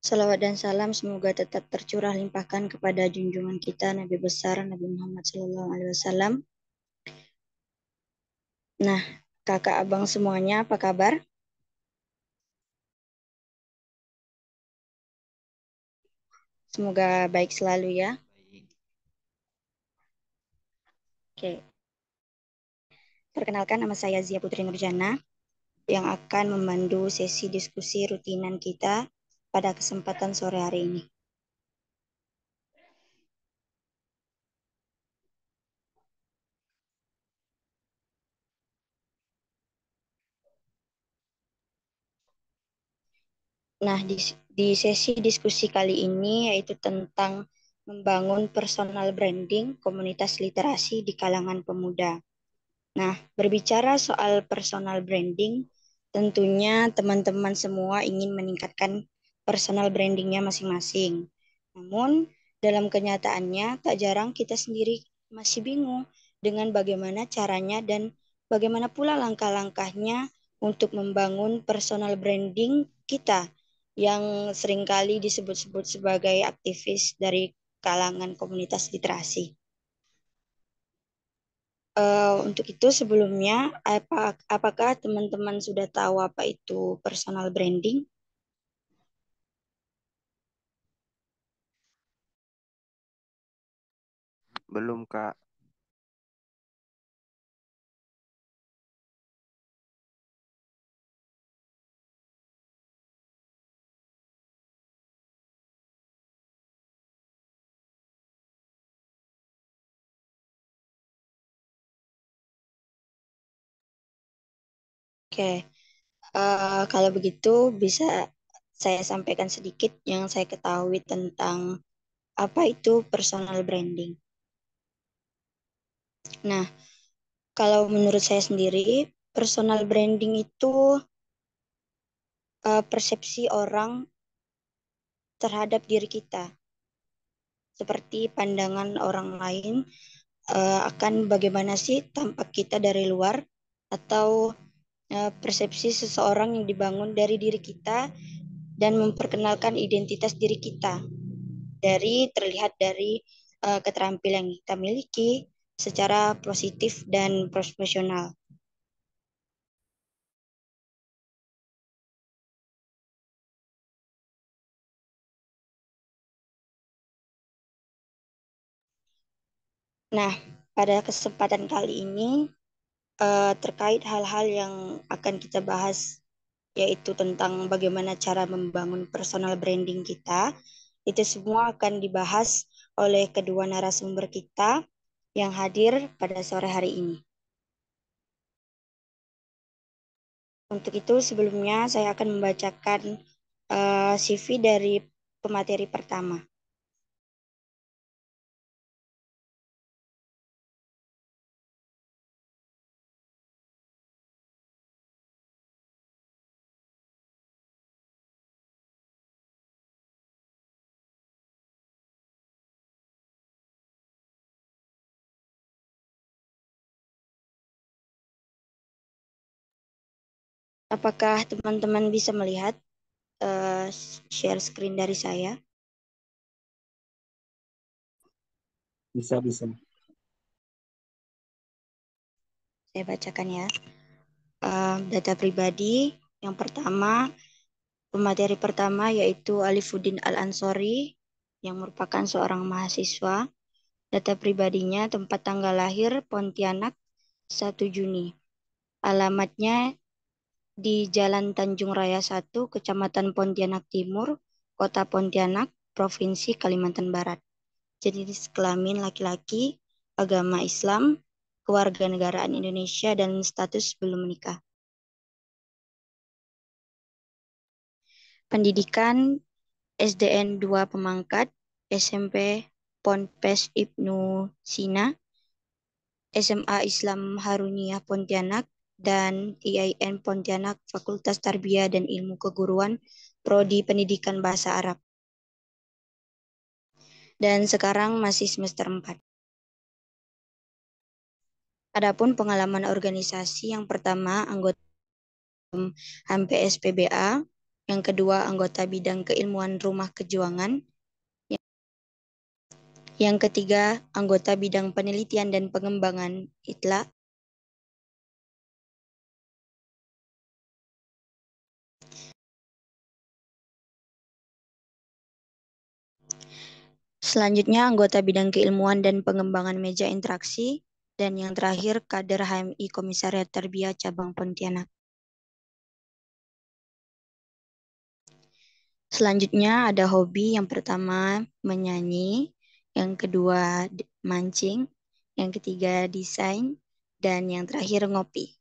Salawat dan salam semoga tetap tercurah limpahkan kepada junjungan kita Nabi besar Nabi Muhammad SAW. Nah, kakak abang semuanya apa kabar? Semoga baik selalu ya. Baik. Oke, perkenalkan nama saya Zia Putri Nurjana yang akan memandu sesi diskusi rutinan kita pada kesempatan sore hari ini. Nah, di sesi diskusi kali ini yaitu tentang membangun personal branding komunitas literasi di kalangan pemuda. Nah, berbicara soal personal branding, tentunya teman-teman semua ingin meningkatkan personal brandingnya masing-masing. Namun, dalam kenyataannya, tak jarang kita sendiri masih bingung dengan bagaimana caranya dan bagaimana pula langkah-langkahnya untuk membangun personal branding kita yang seringkali disebut-sebut sebagai aktivis dari kalangan komunitas literasi. Untuk itu sebelumnya, apakah teman-teman sudah tahu apa itu personal branding? Belum, Kak. Oke, kalau begitu bisa saya sampaikan sedikit yang saya ketahui tentang apa itu personal branding. Nah, kalau menurut saya sendiri, personal branding itu persepsi orang terhadap diri kita, seperti pandangan orang lain akan bagaimana sih tampak kita dari luar atau persepsi seseorang yang dibangun dari diri kita dan memperkenalkan identitas diri kita dari terlihat dari keterampilan yang kita miliki secara positif dan profesional. Nah, pada kesempatan kali ini terkait hal-hal yang akan kita bahas yaitu tentang bagaimana cara membangun personal branding kita. Itu semua akan dibahas oleh kedua narasumber kita yang hadir pada sore hari ini. Untuk itu sebelumnya saya akan membacakan CV dari pemateri pertama. Apakah teman-teman bisa melihat eh, share screen dari saya? Bisa, bisa. Saya bacakan ya. Data pribadi yang pertama, pemateri pertama yaitu Alifuddin Al-Ansori yang merupakan seorang mahasiswa. Data pribadinya tempat tanggal lahir Pontianak 1 Juni. Alamatnya di Jalan Tanjung Raya 1, Kecamatan Pontianak Timur, Kota Pontianak, Provinsi Kalimantan Barat. Jenis kelamin laki-laki, agama Islam, kewarganegaraan Indonesia, dan status belum menikah. Pendidikan SDN 2 Pemangkat, SMP Ponpes Ibnu Sina, SMA Islam Haruniyah Pontianak, dan IAIN Pontianak Fakultas Tarbiyah dan Ilmu Keguruan, Prodi Pendidikan Bahasa Arab. Dan sekarang masih semester 4. Adapun pengalaman organisasi yang pertama, anggota HMPS PBA, Yang kedua, anggota bidang keilmuan rumah kejuangan. Yang ketiga, anggota bidang penelitian dan pengembangan ITLA. Selanjutnya, anggota bidang keilmuan dan pengembangan meja interaksi. Dan yang terakhir, kader HMI Komisariat Tarbiyah Cabang Pontianak. Selanjutnya ada hobi. Yang pertama menyanyi, yang kedua mancing, yang ketiga desain, dan yang terakhir ngopi.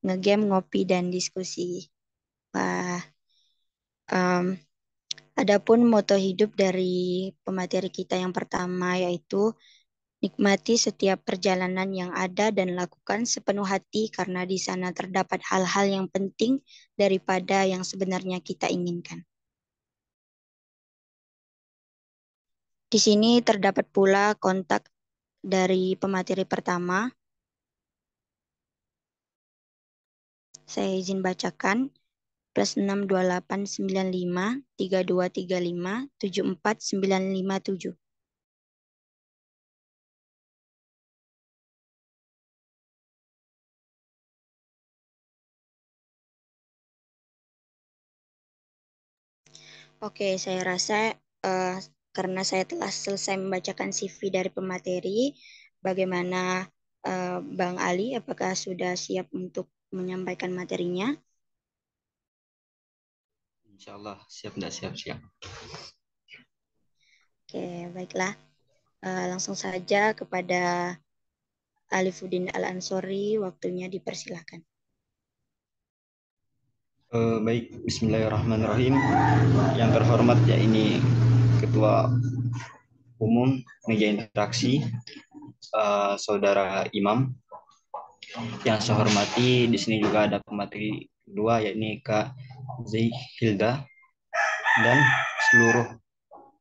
Ngegame, ngopi, dan diskusi. Wah, adapun moto hidup dari pemateri kita yang pertama yaitu nikmati setiap perjalanan yang ada dan lakukan sepenuh hati karena di sana terdapat hal-hal yang penting daripada yang sebenarnya kita inginkan. Di sini terdapat pula kontak dari pemateri pertama. Saya izin bacakan. +6289532357497. Oke, saya rasa karena saya telah selesai membacakan CV dari pemateri, bagaimana Bang Ali, apakah sudah siap untuk menyampaikan materinya? Insya Allah siap, tidak siap. Oke, baiklah. Langsung saja kepada Alifuddin Al-Ansori, waktunya dipersilahkan. Baik, Bismillahirrahmanirrahim. Yang terhormat ya ini Ketua Umum Meja Interaksi, Saudara Imam. Yang saya hormati di sini juga ada pemateri kedua yakni Kak Hilda dan seluruh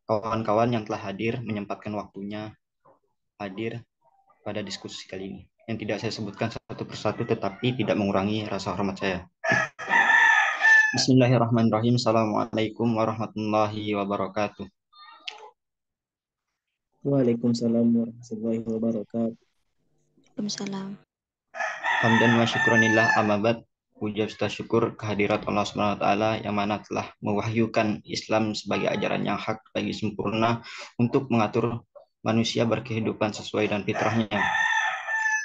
kawan-kawan yang telah hadir menyempatkan waktunya hadir pada diskusi kali ini. Yang tidak saya sebutkan satu persatu tetapi tidak mengurangi rasa hormat saya. Bismillahirrahmanirrahim. Assalamualaikum warahmatullahi wabarakatuh. Waalaikumsalam warahmatullahi wabarakatuh. Waalaikumsalam. Hamdan wa syukranillah amabat. Puja serta syukur kehadirat Allah Subhanahu wa taala yang mana telah mewahyukan Islam sebagai ajaran yang hak bagi sempurna untuk mengatur manusia berkehidupan sesuai dengan fitrahnya.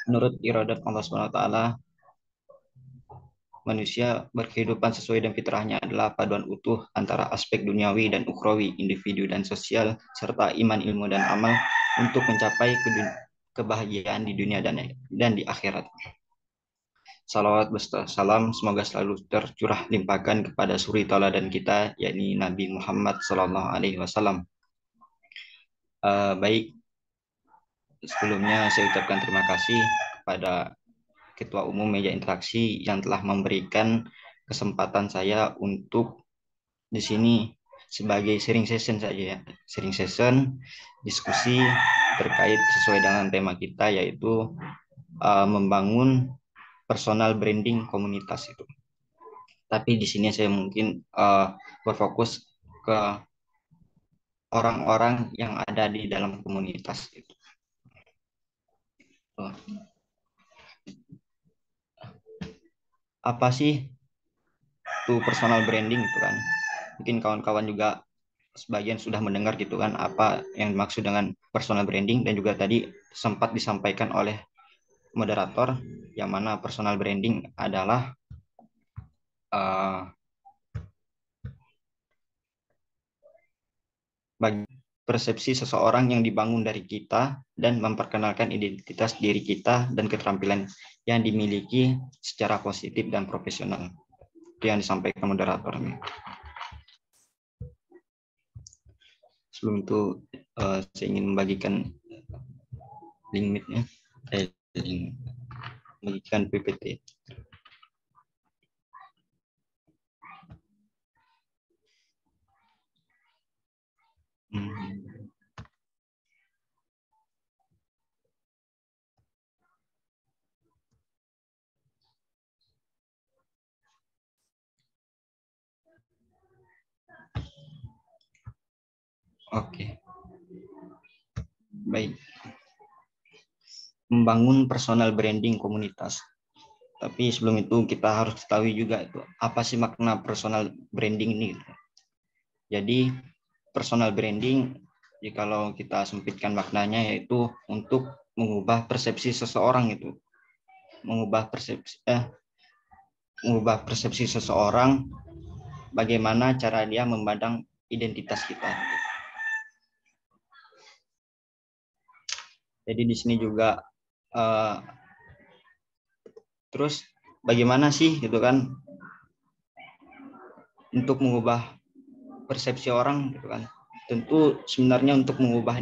Menurut iradat Allah Subhanahu wa taala, manusia berkehidupan sesuai dengan fitrahnya adalah paduan utuh antara aspek duniawi dan ukhrawi, individu dan sosial, serta iman, ilmu, dan amal untuk mencapai kebahagiaan di dunia dan di akhirat. Salawat beserta salam semoga selalu tercurah limpahkan kepada suri tauladan kita, yakni Nabi Muhammad Sallallahu Alaihi Wasallam. Baik, sebelumnya saya ucapkan terima kasih kepada Ketua Umum Meja Interaksi yang telah memberikan kesempatan saya untuk di sini sebagai sharing session saja ya, sharing session diskusi terkait sesuai dengan tema kita yaitu membangun personal branding komunitas itu. Tapi di sini saya mungkin berfokus ke orang-orang yang ada di dalam komunitas itu. Apa sih itu personal branding itu kan? Mungkin kawan-kawan juga sebagian sudah mendengar gitu kan apa yang dimaksud dengan personal branding, dan juga tadi sempat disampaikan oleh moderator yang mana personal branding adalah bagi persepsi seseorang yang dibangun dari kita dan memperkenalkan identitas diri kita dan keterampilan yang dimiliki secara positif dan profesional. Itu yang disampaikan moderatornya. Sebelum itu saya ingin membagikan link-nya, membagikan PPT. Oke, baik. Membangun personal branding komunitas. Tapi sebelum itu kita harus ketahui juga itu apa sih makna personal branding ini. Jadi personal branding, kalau kita sempitkan maknanya, yaitu untuk mengubah persepsi seseorang itu, mengubah persepsi seseorang, bagaimana cara dia memandang identitas kita. Jadi di sini juga terus bagaimana sih gitu kan untuk mengubah persepsi orang gitu kan. Tentu sebenarnya untuk mengubah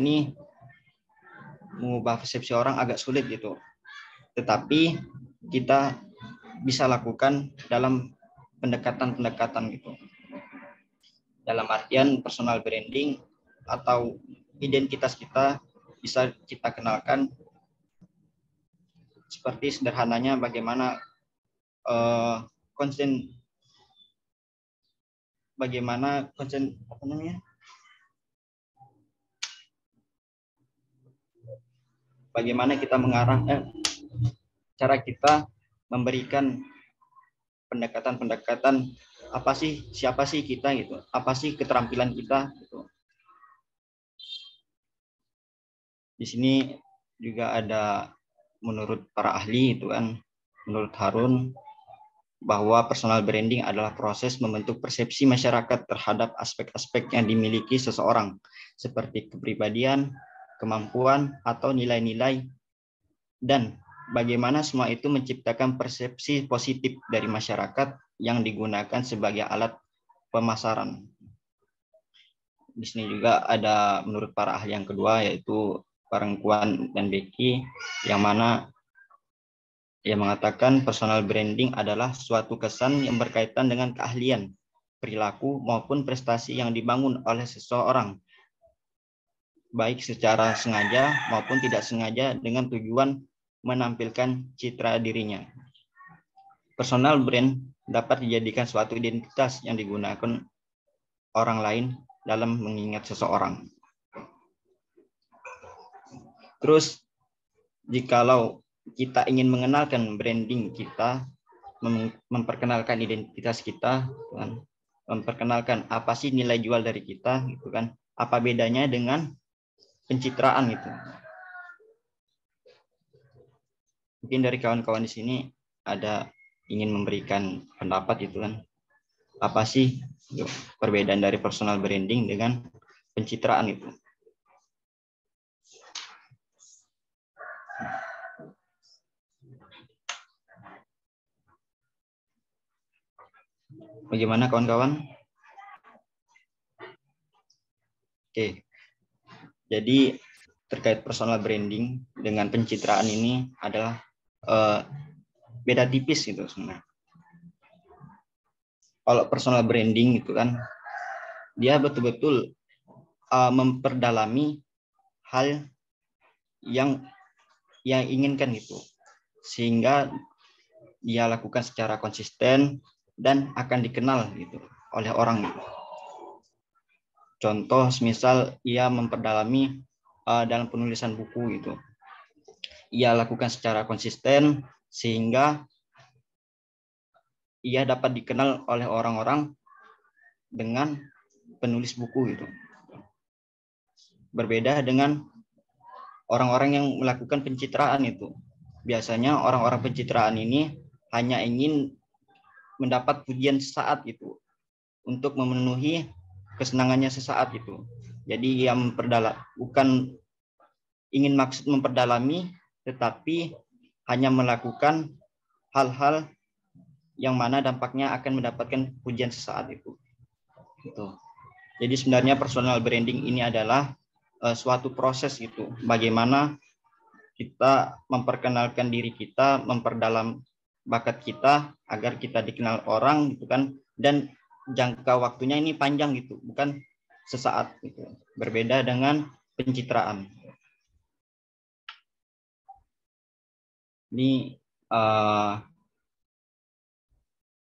persepsi orang agak sulit gitu. Tetapi kita bisa lakukan dalam pendekatan-pendekatan gitu. Dalam artian personal branding atau identitas kita bisa kita kenalkan seperti sederhananya bagaimana konsen bagaimana kita mengarah cara kita memberikan pendekatan apa sih, siapa sih kita gitu, apa sih keterampilan kita gitu. Di sini juga ada menurut para ahli itu kan, menurut Harun, bahwa personal branding adalah proses membentuk persepsi masyarakat terhadap aspek-aspek yang dimiliki seseorang seperti kepribadian, kemampuan, atau nilai-nilai, dan bagaimana semua itu menciptakan persepsi positif dari masyarakat yang digunakan sebagai alat pemasaran. Di sini juga ada menurut para ahli yang kedua, yaitu Parengkuan dan Becky, yang mana ia mengatakan personal branding adalah suatu kesan yang berkaitan dengan keahlian, perilaku, maupun prestasi yang dibangun oleh seseorang, baik secara sengaja maupun tidak sengaja dengan tujuan menampilkan citra dirinya. Personal brand dapat dijadikan suatu identitas yang digunakan orang lain dalam mengingat seseorang. Terus, jikalau kita ingin mengenalkan branding kita, memperkenalkan identitas kita, kan, memperkenalkan apa sih nilai jual dari kita, gitu kan? Apa bedanya dengan pencitraan itu? Mungkin dari kawan-kawan di sini ada ingin memberikan pendapat itu kan? Apa sih perbedaan dari personal branding dengan pencitraan itu? Bagaimana kawan-kawan? Oke. Jadi terkait personal branding dengan pencitraan ini adalah beda tipis gitu sebenarnya. Kalau personal branding itu kan dia betul-betul memperdalami hal yang inginkan gitu, sehingga dia lakukan secara konsisten dan akan dikenal gitu oleh orang gitu. Contoh misal ia memperdalami dalam penulisan buku gitu, ia lakukan secara konsisten sehingga ia dapat dikenal oleh orang-orang dengan penulis buku gitu. Berbeda dengan orang-orang yang melakukan pencitraan itu. Biasanya orang-orang pencitraan ini hanya ingin mendapat pujian sesaat gitu, untuk memenuhi kesenangannya sesaat itu. Jadi ia bukan ingin maksud memperdalami, tetapi hanya melakukan hal-hal yang mana dampaknya akan mendapatkan pujian sesaat itu. Gitu. Jadi sebenarnya personal branding ini adalah suatu proses gitu, bagaimana kita memperkenalkan diri kita, memperdalam bakat kita agar kita dikenal orang gitu kan, dan jangka waktunya ini panjang gitu, bukan sesaat gitu. Berbeda dengan pencitraan. Ini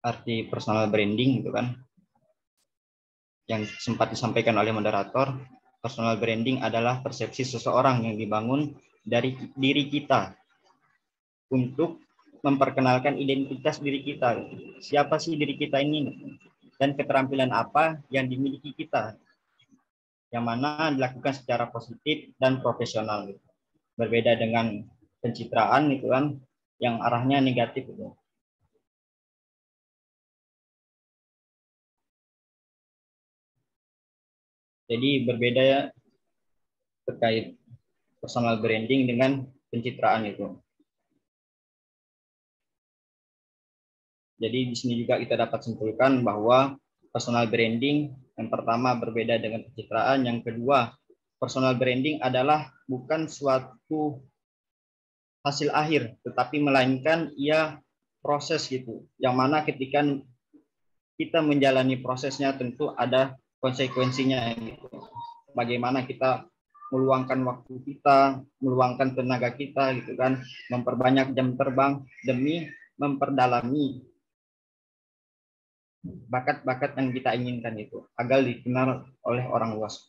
arti personal branding gitu kan, yang sempat disampaikan oleh moderator. personal branding adalah persepsi seseorang yang dibangun dari diri kita untuk memperkenalkan identitas diri kita. Siapa sih diri kita ini dan keterampilan apa yang dimiliki kita, yang mana dilakukan secara positif dan profesional. Berbeda dengan pencitraan itu kan yang arahnya negatif itu. Jadi berbeda ya terkait personal branding dengan pencitraan itu. Jadi di sini juga kita dapat simpulkan bahwa personal branding yang pertama berbeda dengan pencitraan, yang kedua personal branding adalah bukan suatu hasil akhir, tetapi melainkan ia proses gitu. Yang mana ketika kita menjalani prosesnya tentu ada konsekuensinya gitu. Bagaimana kita meluangkan waktu kita, meluangkan tenaga kita gitu kan, memperbanyak jam terbang demi memperdalami bakat-bakat yang kita inginkan itu agar dikenal oleh orang luas.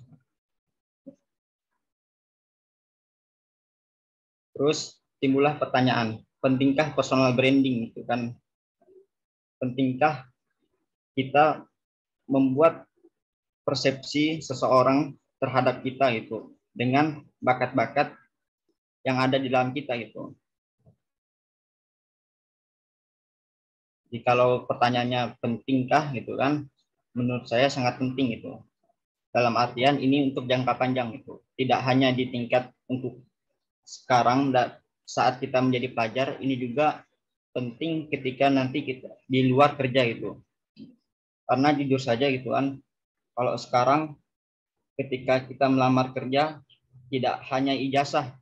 Terus timbullah pertanyaan, pentingkah personal branding itu kan? Pentingkah kita membuat persepsi seseorang terhadap kita itu dengan bakat-bakat yang ada di dalam kita itu? Jadi kalau pertanyaannya pentingkah gitu kan, menurut saya sangat penting itu. Dalam artian ini untuk jangka panjang itu, tidak hanya di tingkat untuk sekarang saat kita menjadi pelajar, ini juga penting ketika nanti kita di luar kerja itu. Karena jujur saja gitu kan, kalau sekarang ketika kita melamar kerja tidak hanya ijazah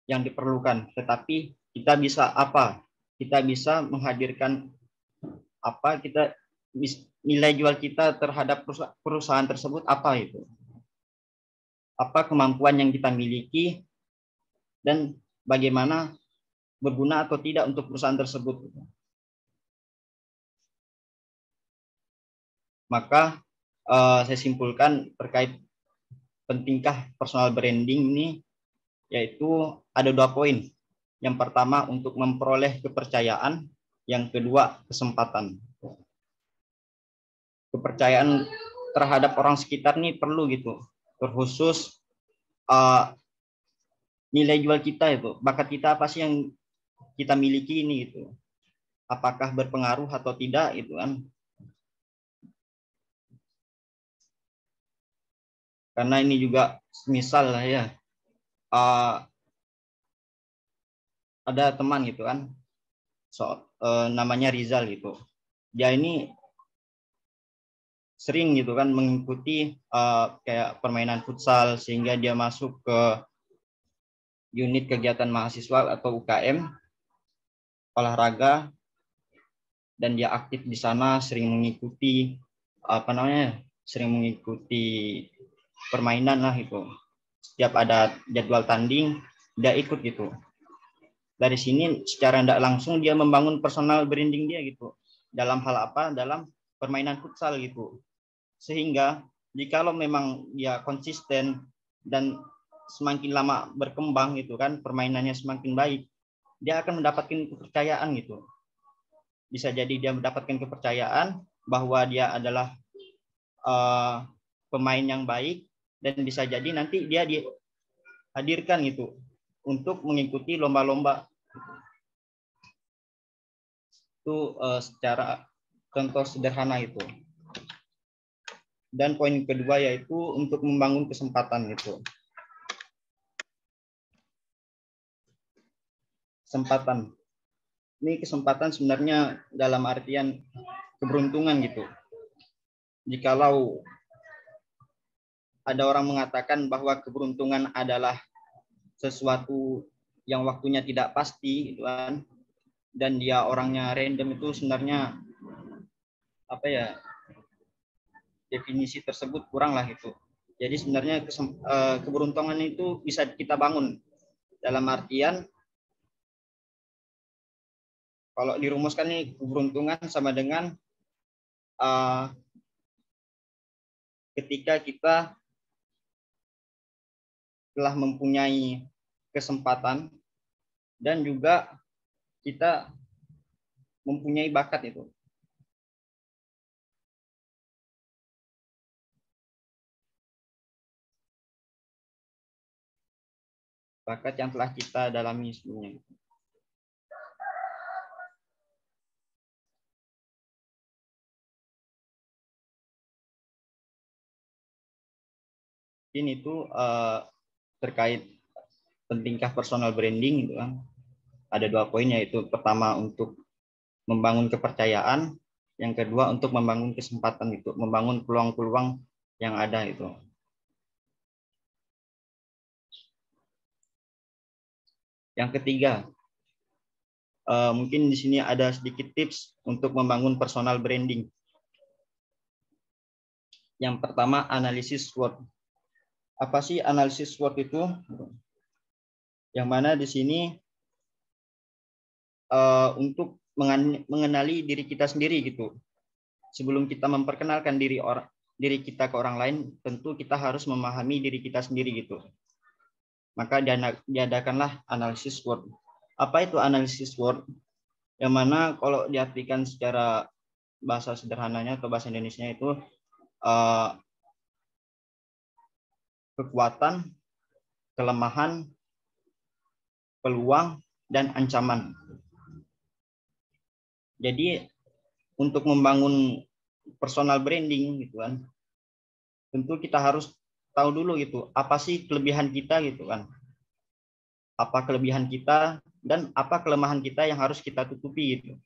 yang diperlukan, tetapi kita bisa apa? Kita bisa menghadirkan apa, kita nilai jual kita terhadap perusahaan tersebut apa itu, apa kemampuan yang kita miliki dan bagaimana berguna atau tidak untuk perusahaan tersebut. Maka saya simpulkan terkait pentingkah personal branding ini, yaitu ada 2 poin. Yang pertama untuk memperoleh kepercayaan, yang kedua kesempatan. Kepercayaan terhadap orang sekitar ini perlu gitu, terkhusus nilai jual kita itu, bakat kita apa sih yang kita miliki ini gitu, apakah berpengaruh atau tidak itu kan. Karena ini juga misal lah ya, ada teman gitu kan, namanya Rizal gitu, dia ini sering gitu kan mengikuti kayak permainan futsal, sehingga dia masuk ke unit kegiatan mahasiswa atau UKM olahraga, dan dia aktif di sana, sering mengikuti sering mengikuti permainan lah itu. Setiap ada jadwal tanding dia ikut gitu. Dari sini secara tidak langsung dia membangun personal branding dia gitu. Dalam hal apa? Dalam permainan futsal gitu. Sehingga jikalau memang dia konsisten dan semakin lama berkembang gitu kan, permainannya semakin baik, dia akan mendapatkan kepercayaan gitu. Bisa jadi dia mendapatkan kepercayaan bahwa dia adalah pemain yang baik, dan bisa jadi nanti dia dihadirkan gitu untuk mengikuti lomba-lomba. Itu secara contoh sederhana itu. Dan poin kedua yaitu untuk membangun kesempatan itu. Kesempatan. Ini kesempatan sebenarnya dalam artian keberuntungan gitu. Jikalau ada orang mengatakan bahwa keberuntungan adalah sesuatu yang waktunya tidak pasti gitu kan, dan dia orangnya random, itu sebenarnya apa ya, definisi tersebut kurang lah gitu. Jadi sebenarnya keberuntungan itu bisa kita bangun dalam artian, kalau dirumuskan nih, keberuntungan sama dengan ketika kita telah mempunyai kesempatan dan juga kita mempunyai bakat itu. Bakat yang telah kita dalami sebelumnya. Ini itu terkait pentingkah personal branding gitu kan. Ada 2 poin, yaitu pertama untuk membangun kepercayaan, yang kedua untuk membangun kesempatan itu, membangun peluang-peluang yang ada itu. Yang ketiga, mungkin di sini ada sedikit tips untuk membangun personal branding. Yang pertama, analisis SWOT. Apa sih analisis SWOT itu? Yang mana di sini untuk mengenali diri kita sendiri gitu. Sebelum kita memperkenalkan diri kita ke orang lain, tentu kita harus memahami diri kita sendiri gitu. Maka diadakanlah analisis SWOT. Apa itu analisis SWOT? Yang mana kalau diartikan secara bahasa sederhananya atau bahasa Indonesia itu kekuatan, kelemahan, peluang, dan ancaman. Jadi untuk membangun personal branding gitu kan, tentu kita harus tahu dulu gitu, apa sih kelebihan kita gitu kan. Apa kelebihan kita dan apa kelemahan kita yang harus kita tutupi gitu.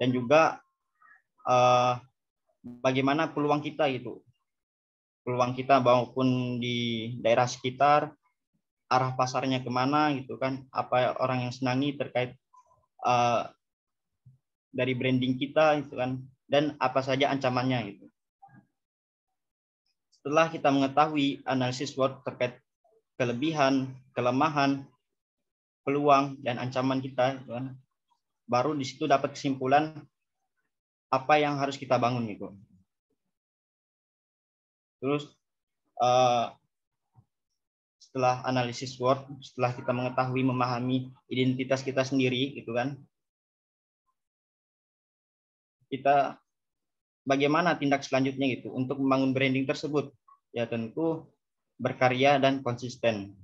Dan juga bagaimana peluang kita gitu. Peluang kita maupun di daerah sekitar, arah pasarnya kemana gitu kan, apa orang yang senangi terkait dari branding kita gitu kan, dan apa saja ancamannya gitu. Setelah kita mengetahui analisis SWOT terkait kelebihan, kelemahan, peluang, dan ancaman kita gitu kan, baru di situ dapat kesimpulan apa yang harus kita bangun gitu. Terus setelah analisis SWOT, setelah kita mengetahui, memahami identitas kita sendiri gitu kan, kita bagaimana tindak selanjutnya gitu untuk membangun branding tersebut? Ya tentu berkarya dan konsisten.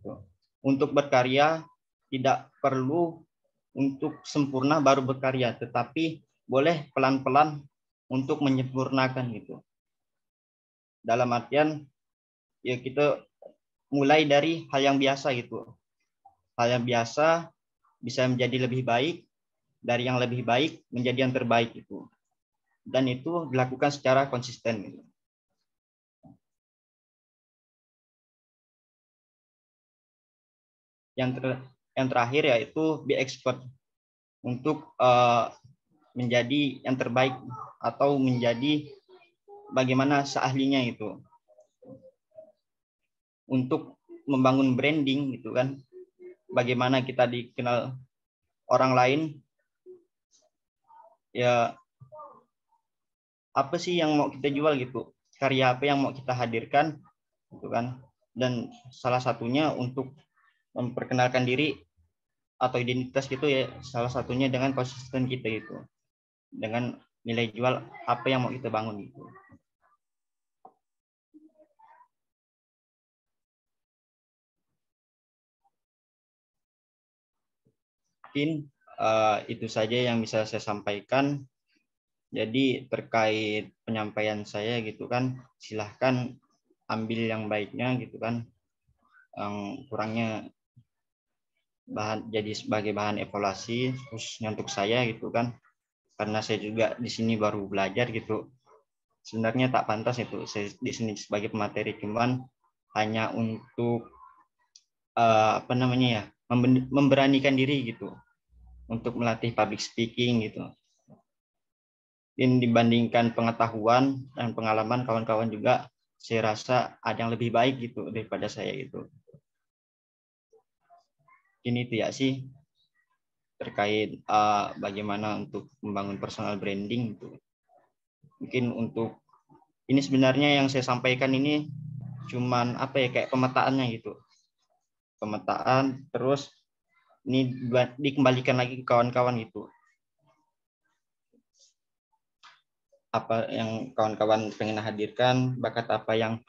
Untuk berkarya tidak perlu untuk sempurna baru berkarya, tetapi boleh pelan-pelan untuk menyempurnakan gitu. Dalam artian ya kita mulai dari hal yang biasa gitu. Hal yang biasa bisa menjadi lebih baik, dari yang lebih baik menjadi yang terbaik itu. Dan itu dilakukan secara konsisten gitu. Yang terakhir yaitu be expert, untuk menjadi yang terbaik atau menjadi bagaimana seahlinya itu. Untuk membangun branding gitu kan, bagaimana kita dikenal orang lain, ya apa sih yang mau kita jual gitu, karya apa yang mau kita hadirkan gitu kan. Dan salah satunya untuk memperkenalkan diri atau identitas gitu ya, salah satunya dengan konsisten kita itu, dengan nilai jual apa yang mau kita bangun gitu. Mungkin itu saja yang bisa saya sampaikan. Jadi terkait penyampaian saya gitu kan, silahkan ambil yang baiknya gitu kan, yang kurangnya jadi sebagai bahan evaluasi khususnya untuk saya gitu kan, karena saya juga di sini baru belajar gitu. Sebenarnya tak pantas itu saya di sini sebagai pemateri, cuman hanya untuk memberanikan diri gitu untuk melatih public speaking gitu. Dan dibandingkan pengetahuan dan pengalaman kawan-kawan juga, saya rasa ada yang lebih baik gitu daripada saya gitu. Ini itu ya sih terkait bagaimana untuk membangun personal branding gitu. Mungkin untuk ini sebenarnya yang saya sampaikan ini cuman apa ya, kayak pemetaannya gitu. Pemetaan terus ini dikembalikan lagi ke kawan-kawan gitu. Apa yang kawan-kawan pengen hadirkan, bakat apa yang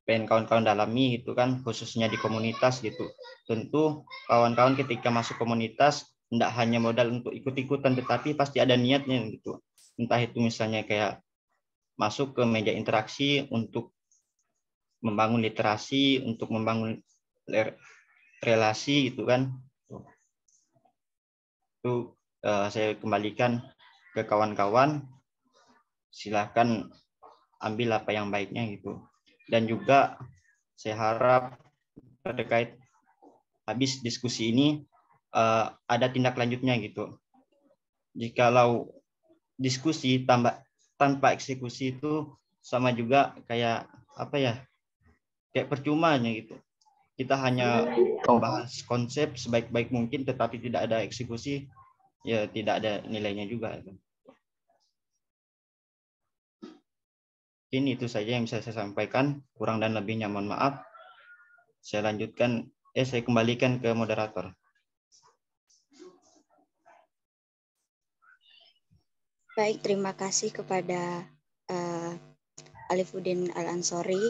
pengen kawan-kawan dalami gitu kan, khususnya di komunitas gitu. Tentu kawan-kawan ketika masuk komunitas tidak hanya modal untuk ikut-ikutan, tetapi pasti ada niatnya gitu. Entah itu misalnya kayak masuk ke meja interaksi untuk membangun literasi, untuk membangun relasi gitu kan. Itu saya kembalikan ke kawan-kawan, silahkan ambil apa yang baiknya gitu. Dan juga saya harap terkait habis diskusi ini ada tindak lanjutnya gitu. Jikalau diskusi tanpa eksekusi itu sama juga kayak apa ya, kayak percumanya gitu. Kita hanya bahas konsep sebaik-baik mungkin tetapi tidak ada eksekusi, ya tidak ada nilainya juga. Ini itu saja yang bisa saya sampaikan, kurang dan lebihnya mohon maaf. Saya lanjutkan, saya kembalikan ke moderator. Baik, terima kasih kepada Alifuddin Al-Ansori.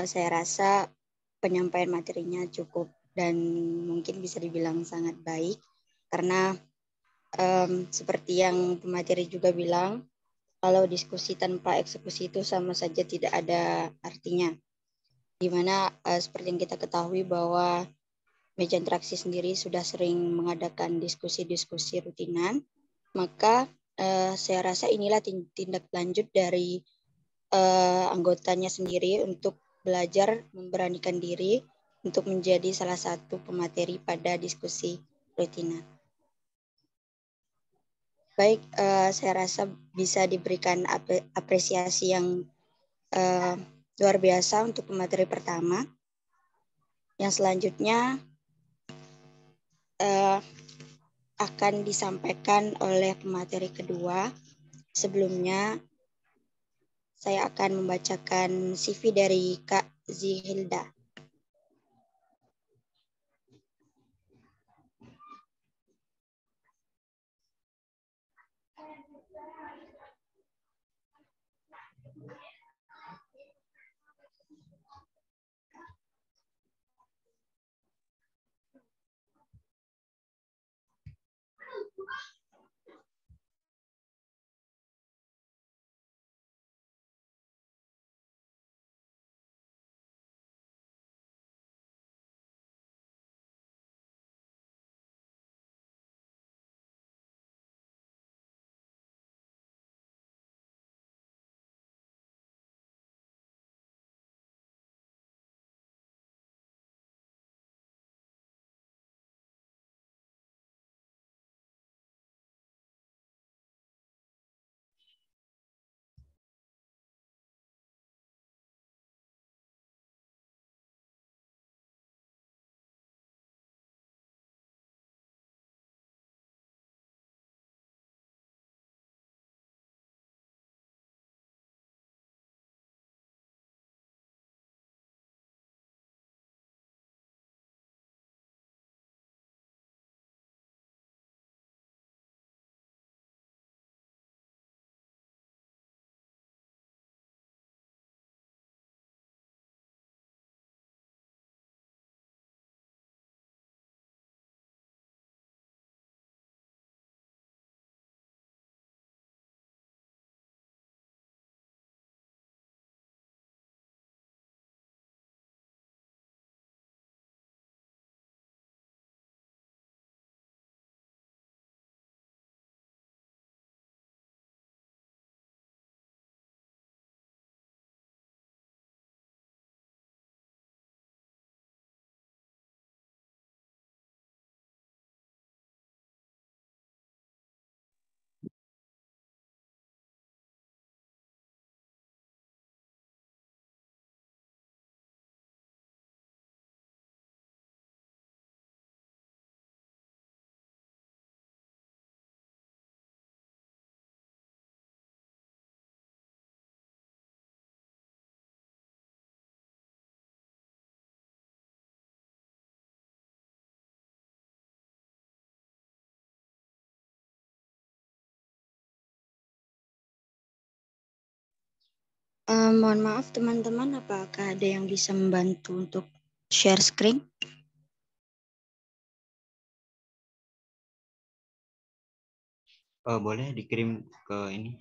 Saya rasa penyampaian materinya cukup dan mungkin bisa dibilang sangat baik, karena seperti yang pemateri juga bilang, kalau diskusi tanpa eksekusi itu sama saja tidak ada artinya. Dimana seperti yang kita ketahui bahwa meja interaksi sendiri sudah sering mengadakan diskusi-diskusi rutinan, maka saya rasa inilah tindak lanjut dari anggotanya sendiri untuk belajar memberanikan diri untuk menjadi salah satu pemateri pada diskusi rutinan. Baik, saya rasa bisa diberikan apresiasi yang luar biasa untuk pemateri pertama. Yang selanjutnya akan disampaikan oleh pemateri kedua. Sebelumnya, saya akan membacakan CV dari Kak Zihilda. Mohon maaf teman-teman, apakah ada yang bisa membantu untuk share screen? Boleh dikirim ke ini,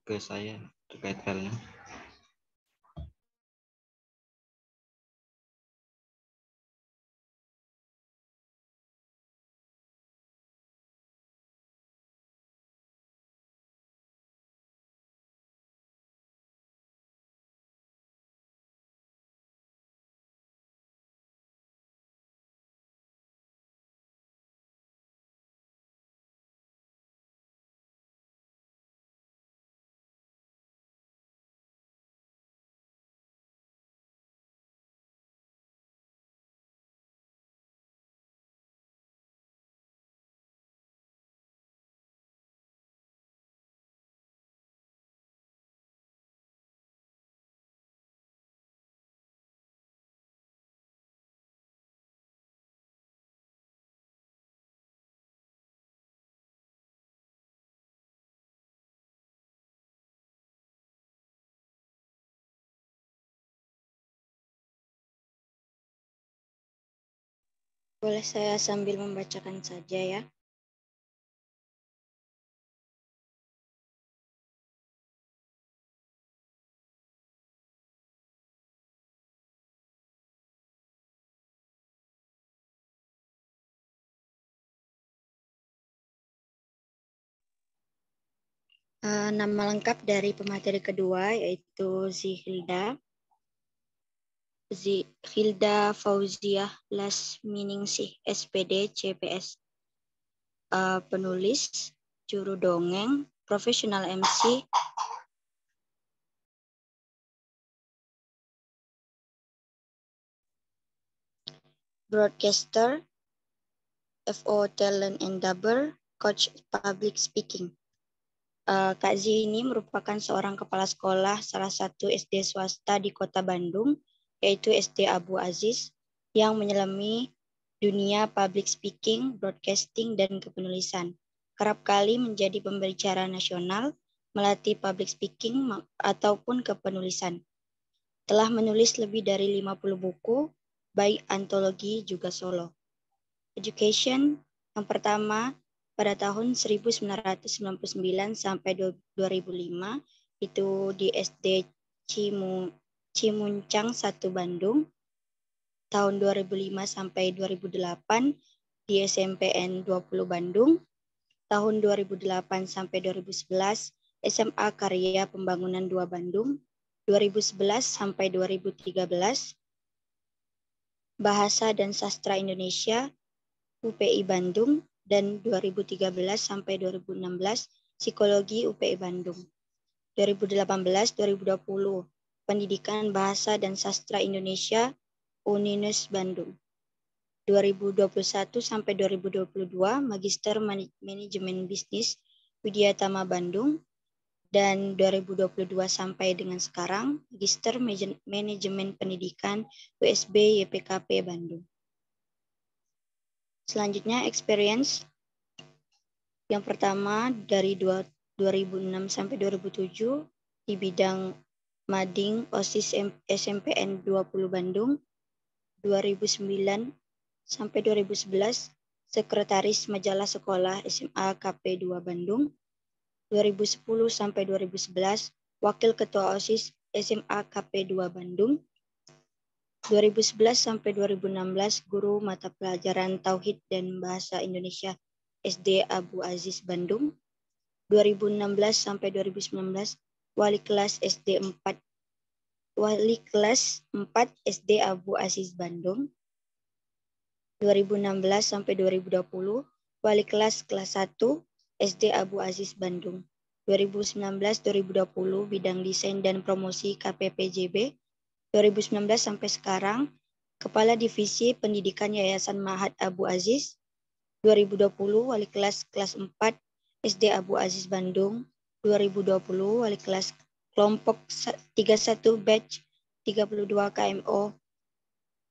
ke saya terkait filenya. Boleh saya sambil membacakan saja ya. Nama lengkap dari pemateri kedua yaitu Zihilda Fauziah Lasminingsih SPD CPS. Penulis, juru dongeng, profesional MC, broadcaster, FO talent endeavor, coach public speaking. Kak Zi ini merupakan seorang kepala sekolah salah satu SD swasta di Kota Bandung, yaitu SD Abu Aziz, yang menyelami dunia public speaking, broadcasting, dan kepenulisan. Kerap kali menjadi pembicara nasional, melatih public speaking ataupun kepenulisan. Telah menulis lebih dari 50 buku, baik antologi juga solo. Education yang pertama pada tahun 1999 sampai 2005 itu di SD Cimuncang 1 Bandung. Tahun 2005 sampai 2008 di SMPN 20 Bandung. Tahun 2008 sampai 2011 SMA Karya Pembangunan 2 Bandung. 2011 sampai 2013 Bahasa dan Sastra Indonesia UPI Bandung, dan 2013 sampai 2016 Psikologi UPI Bandung. 2018-2020 Pendidikan Bahasa dan Sastra Indonesia Uninus Bandung. 2021 sampai 2022 Magister Manajemen Bisnis Widyatama Bandung, dan 2022 sampai dengan sekarang Magister Manajemen Pendidikan USB YPKP Bandung. Selanjutnya experience. Yang pertama dari 2006 sampai 2007 di bidang Mading OSIS SMPN 20 Bandung. 2009 sampai 2011 Sekretaris Majalah Sekolah SMA KP 2 Bandung. 2010 sampai 2011 Wakil Ketua OSIS SMA KP 2 Bandung. 2011 sampai 2016 Guru Mata Pelajaran Tauhid dan Bahasa Indonesia SD Abu Aziz Bandung. 2016 sampai 2019 Wali Kelas SD 4 SD Abu Aziz Bandung. 2016 sampai 2020 Wali Kelas 1 SD Abu Aziz Bandung. 2019-2020 Bidang Desain dan Promosi KPPJB. 2019 sampai sekarang Kepala Divisi Pendidikan Yayasan Ma'had Abu Aziz. 2020 Wali Kelas 4 SD Abu Aziz Bandung. 2020 Wali Kelas Kelompok 31 Batch 32 KMO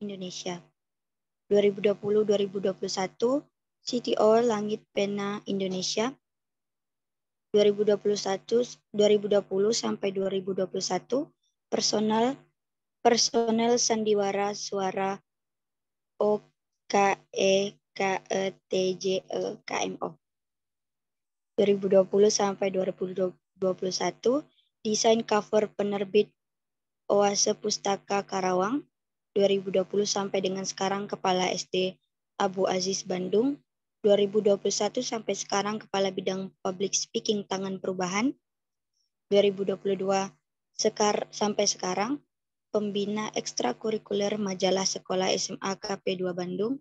Indonesia. 2020-2021 CTO Langit Pena Indonesia. 2020 sampai 2021 personel sandiwara suara OKEKETJE-KMO 2020 sampai 2021, desain cover penerbit Oase Pustaka Karawang 2020 sampai dengan sekarang Kepala SD Abu Aziz Bandung 2021 sampai sekarang Kepala Bidang Public Speaking Tangan Perubahan 2022 sampai sekarang Pembina Ekstrakurikuler Majalah Sekolah SMA KP2 Bandung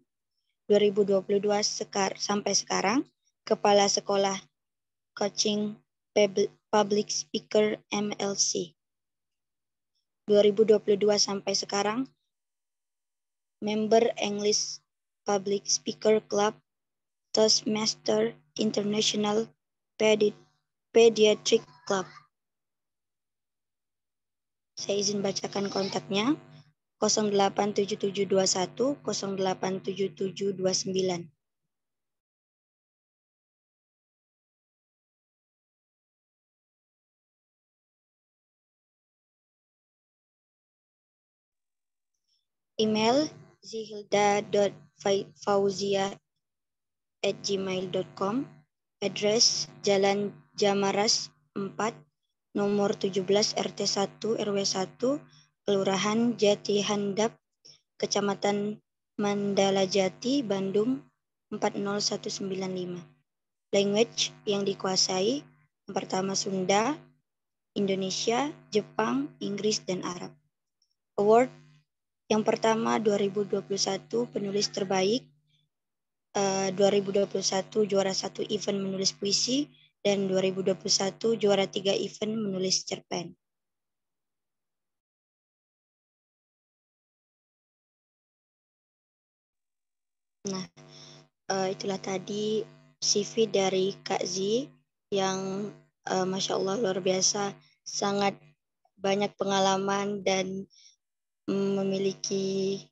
2022 sampai sekarang Kepala Sekolah Coaching Public Speaker MLC 2022 sampai sekarang member English Public Speaker Club Toastmaster International Pediatric Club. Saya izin bacakan kontaknya 087721 087729. Email zihilda.fauzia@gmail.com. Address Jalan Jamaras 4, nomor 17 RT 1 RW 1, Kelurahan Jati Handap, Kecamatan Mandala Jati, Bandung 40195. Language yang dikuasai yang pertama Sunda, Indonesia, Jepang, Inggris, dan Arab. Award yang pertama 2021 penulis terbaik, 2021 juara 1 event menulis puisi, dan 2021 juara 3 event menulis cerpen. Nah, itulah tadi CV dari Kak Z yang Masya Allah luar biasa, sangat banyak pengalaman dan memiliki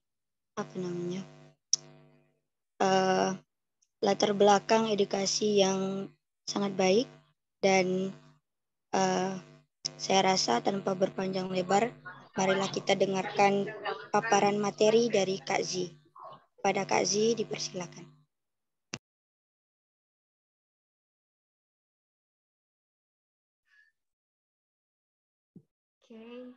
latar belakang edukasi yang sangat baik, dan saya rasa tanpa berpanjang lebar, marilah kita dengarkan paparan materi dari Kak Z. Pada Kak Z dipersilakan. Oke.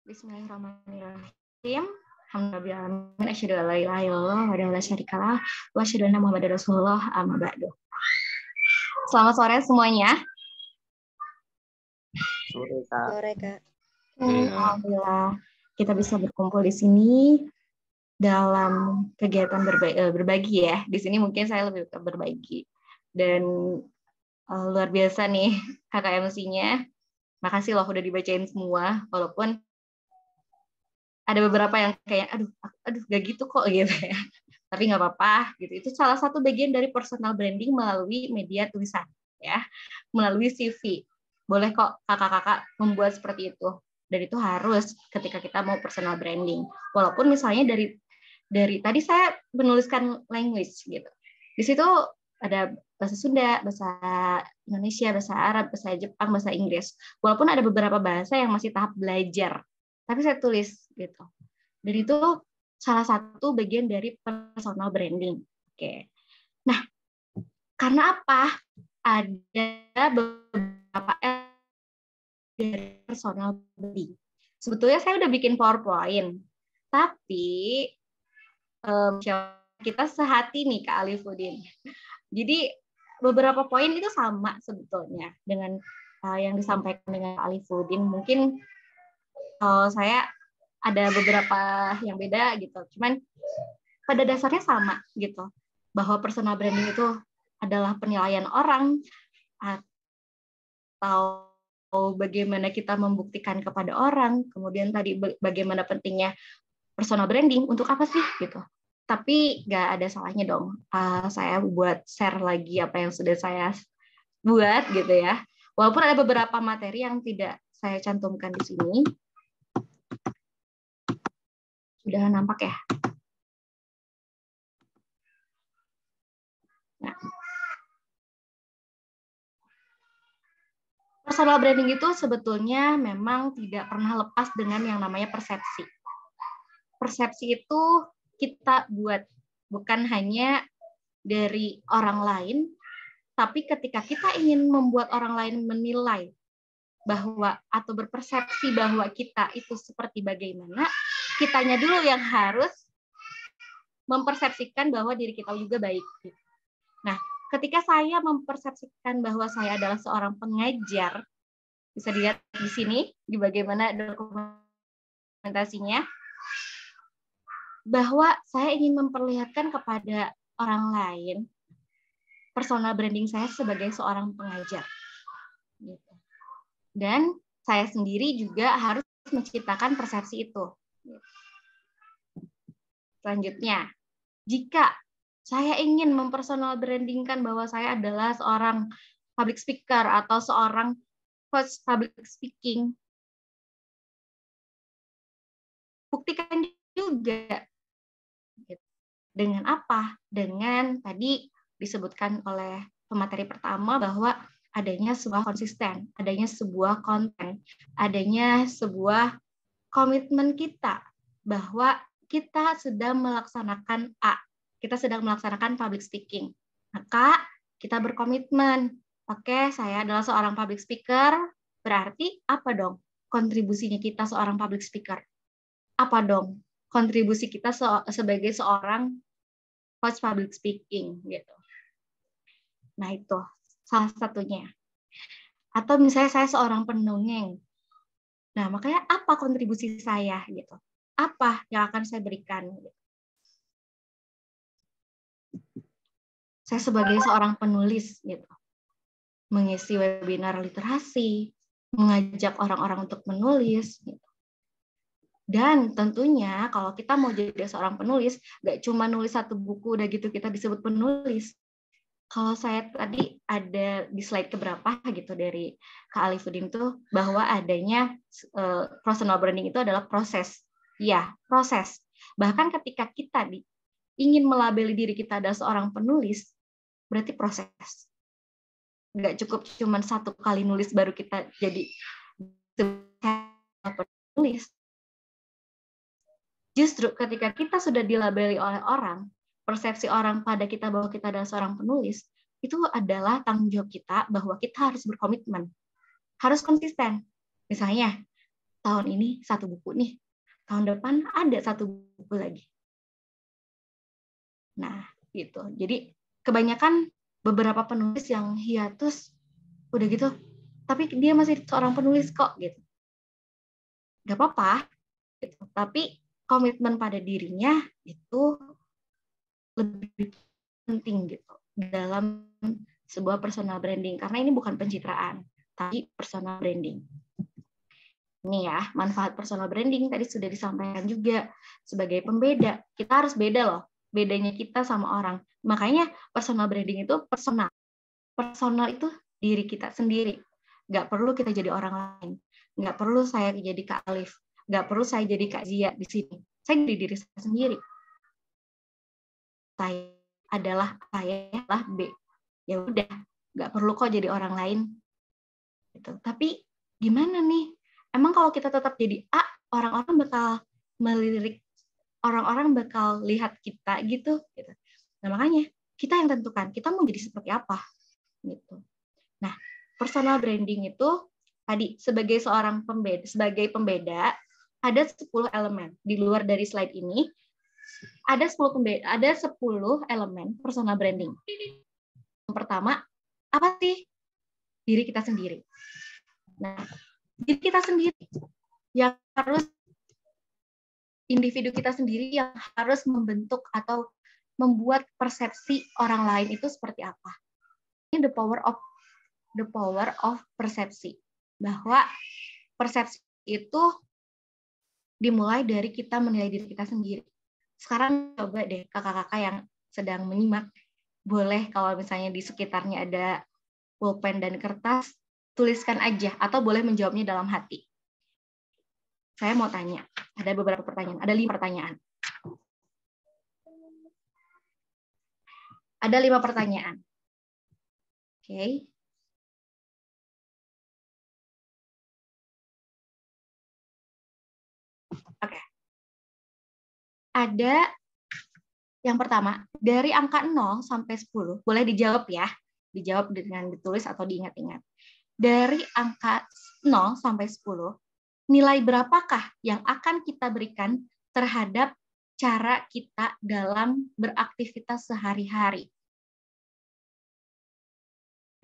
Bismillahirrahmanirrahim. Alhamdulillah, asyhadu an la ilaha illallah wa la syarika lah wa asyhadu anna Muhammadar Rasulullah amma ba'du. Selamat sore semuanya. Sore, Kak. Sore, Kak. Alhamdulillah kita bisa berkumpul di sini dalam kegiatan berbagi ya. Di sini mungkin saya lebih berbagi. Dan luar biasa nih KKMC-nya. Makasih loh udah dibacain semua, walaupun ada beberapa yang kayak aduh gak gitu kok gitu ya. Tapi nggak apa-apa gitu. Itu salah satu bagian dari personal branding melalui media tulisan ya, melalui CV. Boleh kok kakak-kakak membuat seperti itu. Dan itu harus ketika kita mau personal branding. Walaupun misalnya dari tadi saya menuliskan language gitu. Di situ ada bahasa Sunda, bahasa Indonesia, bahasa Arab, bahasa Jepang, bahasa Inggris. Walaupun ada beberapa bahasa yang masih tahap belajar, tapi saya tulis gitu. Dan itu salah satu bagian dari personal branding. Oke. Nah, karena apa? Ada beberapa dari personal branding. Sebetulnya saya udah bikin PowerPoint, tapi kita sehati nih Kak Alifuddin. Jadi beberapa poin itu sama sebetulnya dengan yang disampaikan dengan Kak Alifuddin. Mungkin saya ada beberapa yang beda gitu. Cuman pada dasarnya sama gitu. Bahwa personal branding itu adalah penilaian orang atau bagaimana kita membuktikan kepada orang. Kemudian tadi bagaimana pentingnya personal branding, untuk apa sih gitu. Tapi nggak ada salahnya dong saya buat share lagi apa yang sudah saya buat gitu ya. Walaupun ada beberapa materi yang tidak saya cantumkan di sini. Sudah nampak ya? Nah. Personal branding itu sebetulnya memang tidak pernah lepas dengan yang namanya persepsi. Persepsi itu kita buat, bukan hanya dari orang lain, tapi ketika kita ingin membuat orang lain menilai bahwa atau berpersepsi bahwa kita itu seperti bagaimana, kitanya dulu yang harus mempersepsikan bahwa diri kita juga baik. Nah, ketika saya mempersepsikan bahwa saya adalah seorang pengajar, bisa dilihat di sini, di bagaimana dokumentasinya, bahwa saya ingin memperlihatkan kepada orang lain personal branding saya sebagai seorang pengajar. Dan saya sendiri juga harus menciptakan persepsi itu. Selanjutnya, jika saya ingin mempersonal brandingkan bahwa saya adalah seorang public speaker atau seorang coach public speaking, buktikan juga. Dengan apa? Dengan tadi disebutkan oleh pemateri pertama bahwa adanya sebuah konsisten, adanya sebuah konten, adanya sebuah komitmen kita bahwa kita sedang melaksanakan A, kita sedang melaksanakan public speaking. Maka kita berkomitmen, oke, saya adalah seorang public speaker, berarti apa dong kontribusinya kita seorang public speaker? Apa dong kontribusi kita sebagai seorang coach public speaking gitu. Nah, itu salah satunya. Atau misalnya saya seorang pendongeng. Nah, makanya apa kontribusi saya gitu? Apa yang akan saya berikan gitu. Saya sebagai seorang penulis gitu. Mengisi webinar literasi, mengajak orang-orang untuk menulis gitu. Dan tentunya kalau kita mau jadi seorang penulis, nggak cuma nulis satu buku udah gitu kita disebut penulis. Kalau saya tadi ada di slide keberapa gitu dari Kak Alifuddin tuh bahwa adanya personal branding itu adalah proses. Ya, proses. Bahkan ketika kita ingin melabeli diri kita adalah seorang penulis, berarti proses. Nggak cukup cuma satu kali nulis baru kita jadi penulis. Justru ketika kita sudah dilabeli oleh orang, persepsi orang pada kita bahwa kita adalah seorang penulis, itu adalah tanggung jawab kita bahwa kita harus berkomitmen, harus konsisten. Misalnya, tahun ini satu buku nih, tahun depan ada satu buku lagi. Nah, gitu. Jadi kebanyakan beberapa penulis yang hiatus, udah gitu, tapi dia masih seorang penulis kok, gitu. Gak apa-apa, gitu. Tapi komitmen pada dirinya itu lebih penting gitu dalam sebuah personal branding, karena ini bukan pencitraan tapi personal branding. Ini ya, manfaat personal branding tadi sudah disampaikan juga sebagai pembeda. Kita harus beda loh, bedanya kita sama orang. Makanya personal branding itu personal. Personal itu diri kita sendiri. Nggak perlu kita jadi orang lain. Nggak perlu saya jadi Kak Alif. Nggak perlu saya jadi Kak Zia di sini. Saya jadi diri saya sendiri. Saya adalah B. Ya udah, nggak perlu kok jadi orang lain. Gitu. Tapi gimana nih? Emang kalau kita tetap jadi A, orang-orang bakal melirik, orang-orang bakal lihat kita gitu. Nah makanya kita yang tentukan kita mau jadi seperti apa. Gitu. Nah, personal branding itu tadi sebagai seorang pembeda, ada 10 elemen di luar dari slide ini. Ada 10 elemen personal branding. Yang pertama, apa sih? Diri kita sendiri. Nah, diri kita sendiri yang harus, individu kita sendiri yang harus membentuk atau membuat persepsi orang lain itu seperti apa. Ini the power of persepsi. Bahwa persepsi itu dimulai dari kita menilai diri kita sendiri. Sekarang coba deh kakak-kakak yang sedang menyimak, boleh kalau misalnya di sekitarnya ada pulpen dan kertas, tuliskan aja, atau boleh menjawabnya dalam hati. Saya mau tanya, ada beberapa pertanyaan, ada 5 pertanyaan. Ada 5 pertanyaan. Oke. Oke. Ada yang pertama, dari angka 0 sampai 10, boleh dijawab ya. Dijawab dengan ditulis atau diingat-ingat. Dari angka 0 sampai 10, nilai berapakah yang akan kita berikan terhadap cara kita dalam beraktivitas sehari-hari?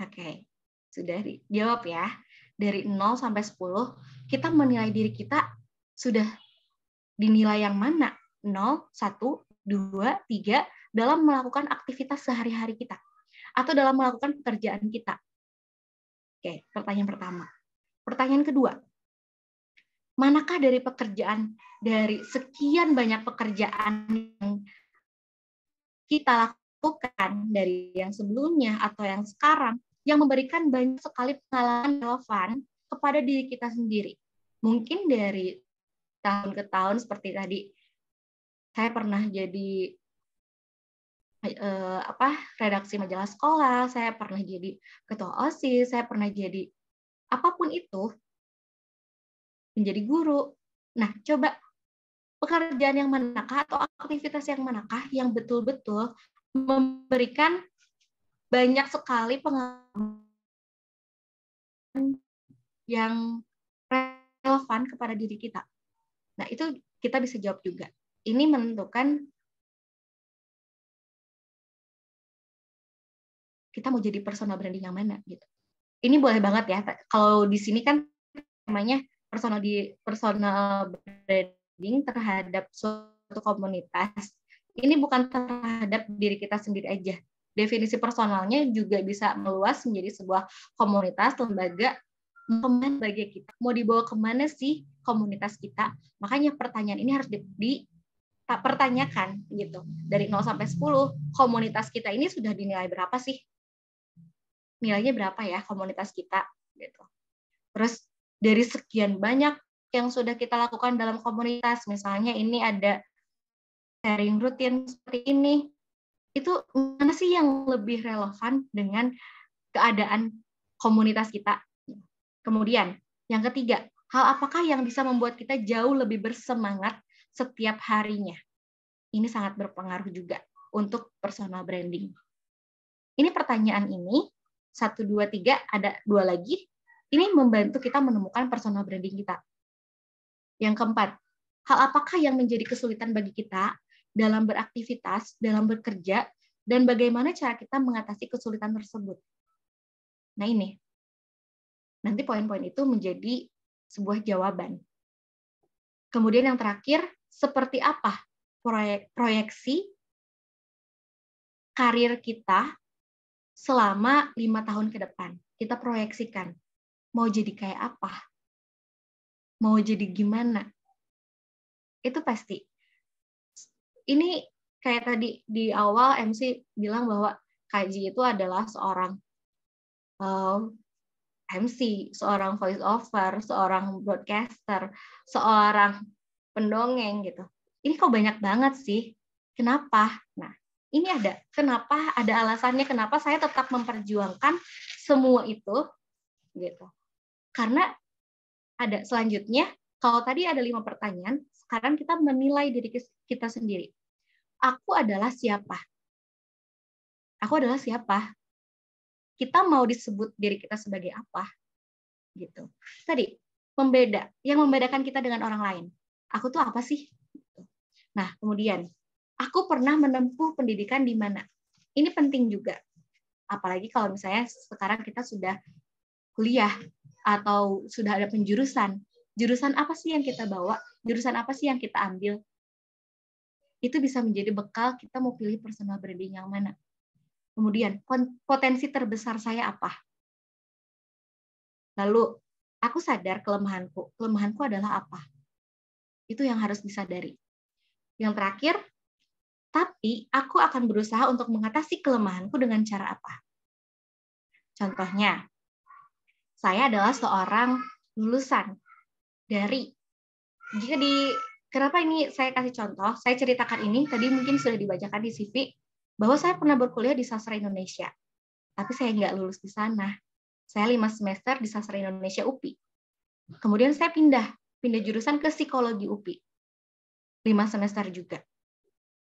Oke, sudah dijawab ya. Dari 0 sampai 10, kita menilai diri kita sudah dinilai yang mana? 0, 1, 2, 3 dalam melakukan aktivitas sehari-hari kita atau dalam melakukan pekerjaan kita. Oke, pertanyaan pertama. Pertanyaan kedua, manakah dari pekerjaan, dari sekian banyak pekerjaan yang kita lakukan dari yang sebelumnya atau yang sekarang yang memberikan banyak sekali pengalaman relevan kepada diri kita sendiri. Mungkin dari tahun ke tahun seperti tadi, saya pernah jadi redaksi majalah sekolah, saya pernah jadi ketua OSIS, saya pernah jadi apapun itu, menjadi guru. Nah, coba pekerjaan yang manakah atau aktivitas yang manakah yang betul-betul memberikan banyak sekali pengalaman yang relevan kepada diri kita. Nah, itu kita bisa jawab juga. Ini menentukan kita mau jadi personal branding yang mana gitu. Ini boleh banget ya. Kalau di sini kan namanya personal branding terhadap suatu komunitas. Ini bukan terhadap diri kita sendiri aja. Definisi personalnya juga bisa meluas menjadi sebuah komunitas, lembaga, kemana bagi kita. Mau dibawa kemana sih komunitas kita? Makanya pertanyaan ini harus dipertanyakan gitu. Dari 0 sampai 10, komunitas kita ini sudah dinilai berapa sih? Nilainya berapa ya komunitas kita gitu. Terus dari sekian banyak yang sudah kita lakukan dalam komunitas, misalnya ini ada sharing rutin seperti ini, itu mana sih yang lebih relevan dengan keadaan komunitas kita? Kemudian yang ketiga, hal apakah yang bisa membuat kita jauh lebih bersemangat setiap harinya? Ini sangat berpengaruh juga untuk personal branding. Ini pertanyaan ini 1, 2, 3, ada 2 lagi. Ini membantu kita menemukan personal branding kita. Yang keempat, hal apakah yang menjadi kesulitan bagi kita dalam beraktivitas, dalam bekerja, dan bagaimana cara kita mengatasi kesulitan tersebut. Nah ini, nanti poin-poin itu menjadi sebuah jawaban. Kemudian yang terakhir, seperti apa proyeksi karir kita selama 5 tahun ke depan. Kita proyeksikan, mau jadi kayak apa? Mau jadi gimana? Itu pasti. Ini kayak tadi di awal MC bilang bahwa Kaji itu adalah seorang MC, seorang voice over, seorang broadcaster, seorang pendongeng gitu. Ini kok banyak banget sih? Kenapa? Nah, ini ada. Kenapa? Ada alasannya kenapa saya tetap memperjuangkan semua itu gitu. Karena ada selanjutnya, kalau tadi ada 5 pertanyaan, sekarang kita menilai diri kita sendiri. Aku adalah siapa? Aku adalah siapa? Kita mau disebut diri kita sebagai apa? Gitu. Tadi yang membedakan kita dengan orang lain. Aku tuh apa sih? Nah, kemudian aku pernah menempuh pendidikan di mana? Ini penting juga. Apalagi kalau misalnya sekarang kita sudah kuliah atau sudah ada penjurusan. Jurusan apa sih yang kita bawa? Jurusan apa sih yang kita ambil? Itu bisa menjadi bekal kita mau pilih personal branding yang mana. Kemudian, potensi terbesar saya apa? Lalu, aku sadar kelemahanku. Kelemahanku adalah apa? Itu yang harus disadari. Yang terakhir, tapi aku akan berusaha untuk mengatasi kelemahanku dengan cara apa? Contohnya, saya adalah seorang lulusan dari, kenapa ini saya kasih contoh, saya ceritakan ini, tadi mungkin sudah dibacakan di CV, bahwa saya pernah berkuliah di Sastra Indonesia, tapi saya nggak lulus di sana. Saya 5 semester di Sastra Indonesia UPI. Kemudian saya pindah jurusan ke psikologi UPI. 5 semester juga.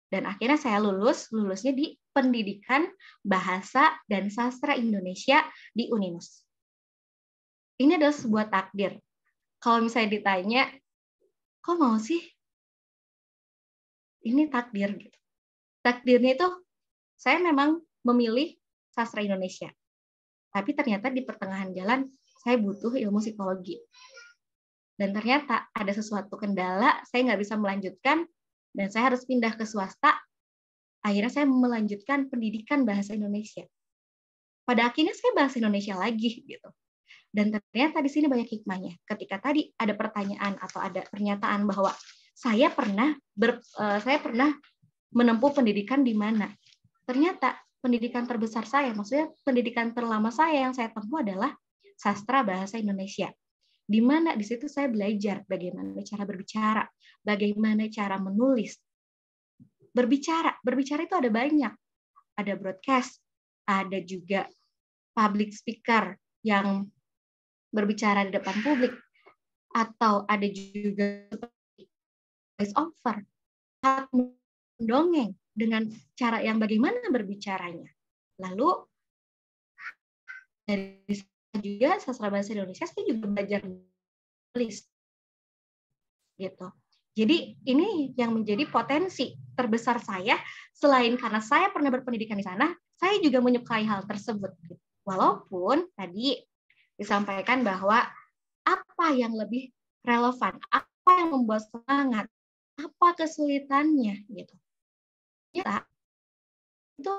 Dan akhirnya saya lulusnya di Pendidikan Bahasa dan Sastra Indonesia di Uninus. Ini adalah sebuah takdir. Kalau misalnya ditanya, kok mau sih? Ini takdir gitu. Takdirnya itu saya memang memilih sastra Indonesia. Tapi ternyata di pertengahan jalan saya butuh ilmu psikologi. Dan ternyata ada sesuatu kendala, saya nggak bisa melanjutkan, dan saya harus pindah ke swasta. Akhirnya saya melanjutkan pendidikan bahasa Indonesia. Pada akhirnya saya bahasa Indonesia lagi gitu. Dan ternyata di sini banyak hikmahnya. Ketika tadi ada pertanyaan atau ada pernyataan bahwa saya pernah menempuh pendidikan di mana. Ternyata pendidikan terbesar saya, maksudnya pendidikan terlama saya yang saya tempuh adalah sastra bahasa Indonesia. Di mana di situ saya belajar bagaimana cara berbicara, bagaimana cara menulis. Berbicara itu ada banyak. Ada broadcast, ada juga public speaker yang berbicara di depan publik, atau ada juga voice over, mendongeng dengan cara yang bagaimana berbicaranya. Lalu dari juga sastra bahasa Indonesia saya juga belajar menulis gitu. Jadi ini yang menjadi potensi terbesar saya, selain karena saya pernah berpendidikan di sana, saya juga menyukai hal tersebut. Walaupun tadi disampaikan bahwa apa yang lebih relevan, apa yang membuat semangat, apa kesulitannya gitu. Ya, itu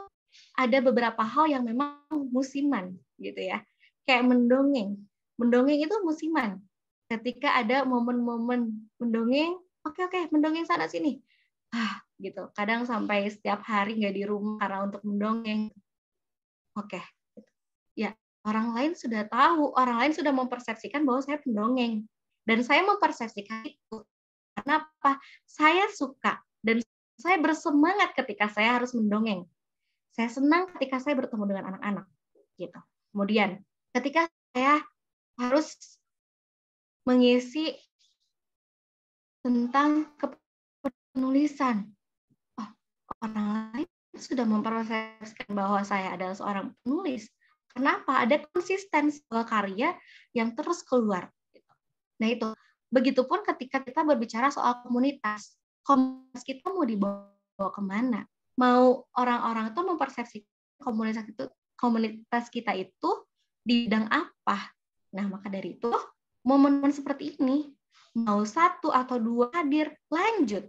ada beberapa hal yang memang musiman gitu ya. Kayak mendongeng. Mendongeng itu musiman. Ketika ada momen-momen mendongeng, oke, mendongeng sana sini. Gitu. Kadang sampai setiap hari nggak di rumah karena untuk mendongeng. Oke. Ya, orang lain sudah tahu, orang lain sudah mempersepsikan bahwa saya pendongeng. Dan saya mempersepsikan itu karena apa? Saya suka dan saya bersemangat ketika saya harus mendongeng. Saya senang ketika saya bertemu dengan anak-anak. Gitu. Kemudian, ketika saya harus mengisi tentang penulisan, orang lain sudah mempersepsikan bahwa saya adalah seorang penulis. Kenapa? Ada konsistensi karya yang terus keluar. Nah itu, begitupun ketika kita berbicara soal komunitas kita mau dibawa kemana? Mau orang-orang itu mempersepsikan komunitas kita itu di bidang apa? Nah maka dari itu, momen-momen seperti ini, mau 1 atau 2 hadir, lanjut.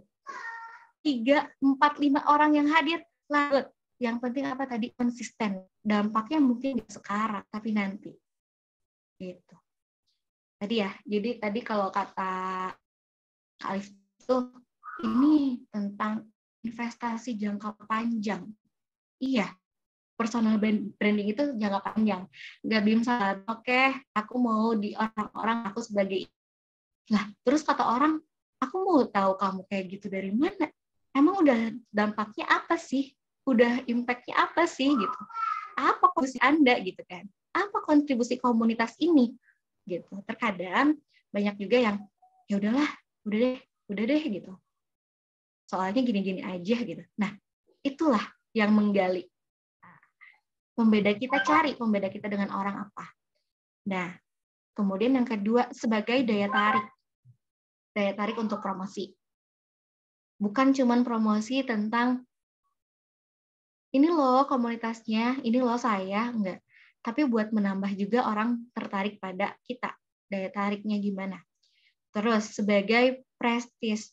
3, 4, 5 orang yang hadir, lanjut. Yang penting apa tadi? Konsisten. Dampaknya mungkin sekarang, tapi nanti. Gitu. Tadi ya, jadi tadi kalau kata Kak Alif itu, ini tentang investasi jangka panjang. Iya, personal branding itu jangka panjang. Nggak bisa, oke, aku mau di orang-orang aku sebagai, lah terus kata orang, aku mau tahu kamu kayak gitu dari mana? Emang udah dampaknya apa sih? Udah impact-nya apa sih gitu? Apa kontribusi Anda gitu kan? Apa kontribusi komunitas ini gitu? Terkadang banyak juga yang ya udahlah, udah deh gitu. Soalnya gini-gini aja gitu. Nah, itulah yang menggali. Pembeda kita dengan orang apa. Nah, kemudian yang kedua sebagai daya tarik. Daya tarik untuk promosi. Bukan cuman promosi tentang ini loh komunitasnya, ini loh saya, enggak. Tapi buat menambah juga orang tertarik pada kita. Daya tariknya gimana. Terus sebagai prestise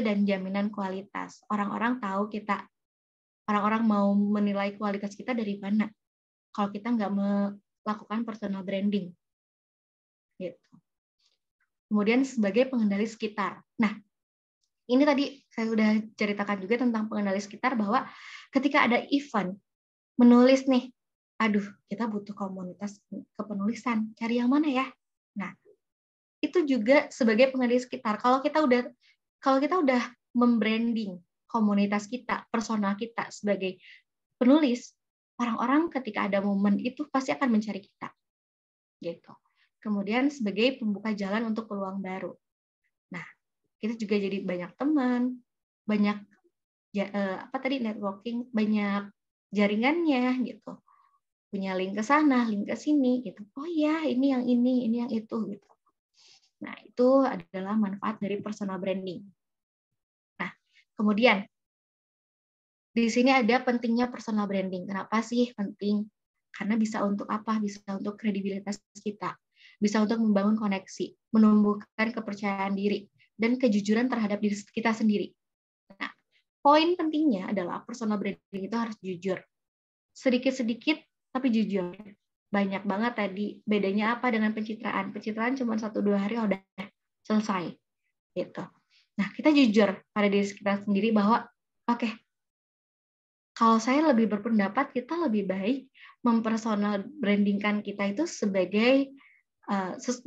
dan jaminan kualitas. Orang-orang tahu kita, orang-orang mau menilai kualitas kita dari mana. Kalau kita nggak melakukan personal branding. Gitu. Kemudian sebagai pengendali sekitar. Nah, ini tadi saya sudah ceritakan juga tentang pengendali sekitar bahwa ketika ada event menulis nih, aduh kita butuh komunitas kepenulisan, cari yang mana ya? Nah, itu juga sebagai pengendali sekitar. Kalau kita udah membranding komunitas kita, personal kita sebagai penulis, orang-orang ketika ada momen itu pasti akan mencari kita. Gitu. Kemudian sebagai pembuka jalan untuk peluang baru. Nah, kita juga jadi banyak teman, banyak networking, banyak jaringannya gitu. Punya link ke sana, link ke sini gitu. Oh iya, ini yang itu gitu. Nah, itu adalah manfaat dari personal branding. Nah, kemudian di sini ada pentingnya personal branding. Kenapa sih penting? Karena bisa untuk apa? Bisa untuk kredibilitas kita. Bisa untuk membangun koneksi, menumbuhkan kepercayaan diri, dan kejujuran terhadap diri kita sendiri. Nah, poin pentingnya adalah personal branding itu harus jujur. Sedikit-sedikit, tapi jujur. Banyak banget tadi. Bedanya apa dengan pencitraan? Pencitraan cuma 1-2 hari udah selesai. Gitu. Nah, kita jujur pada diri kita sendiri bahwa, oke, kalau saya lebih berpendapat kita lebih baik mempersonal brandingkan kita itu sebagai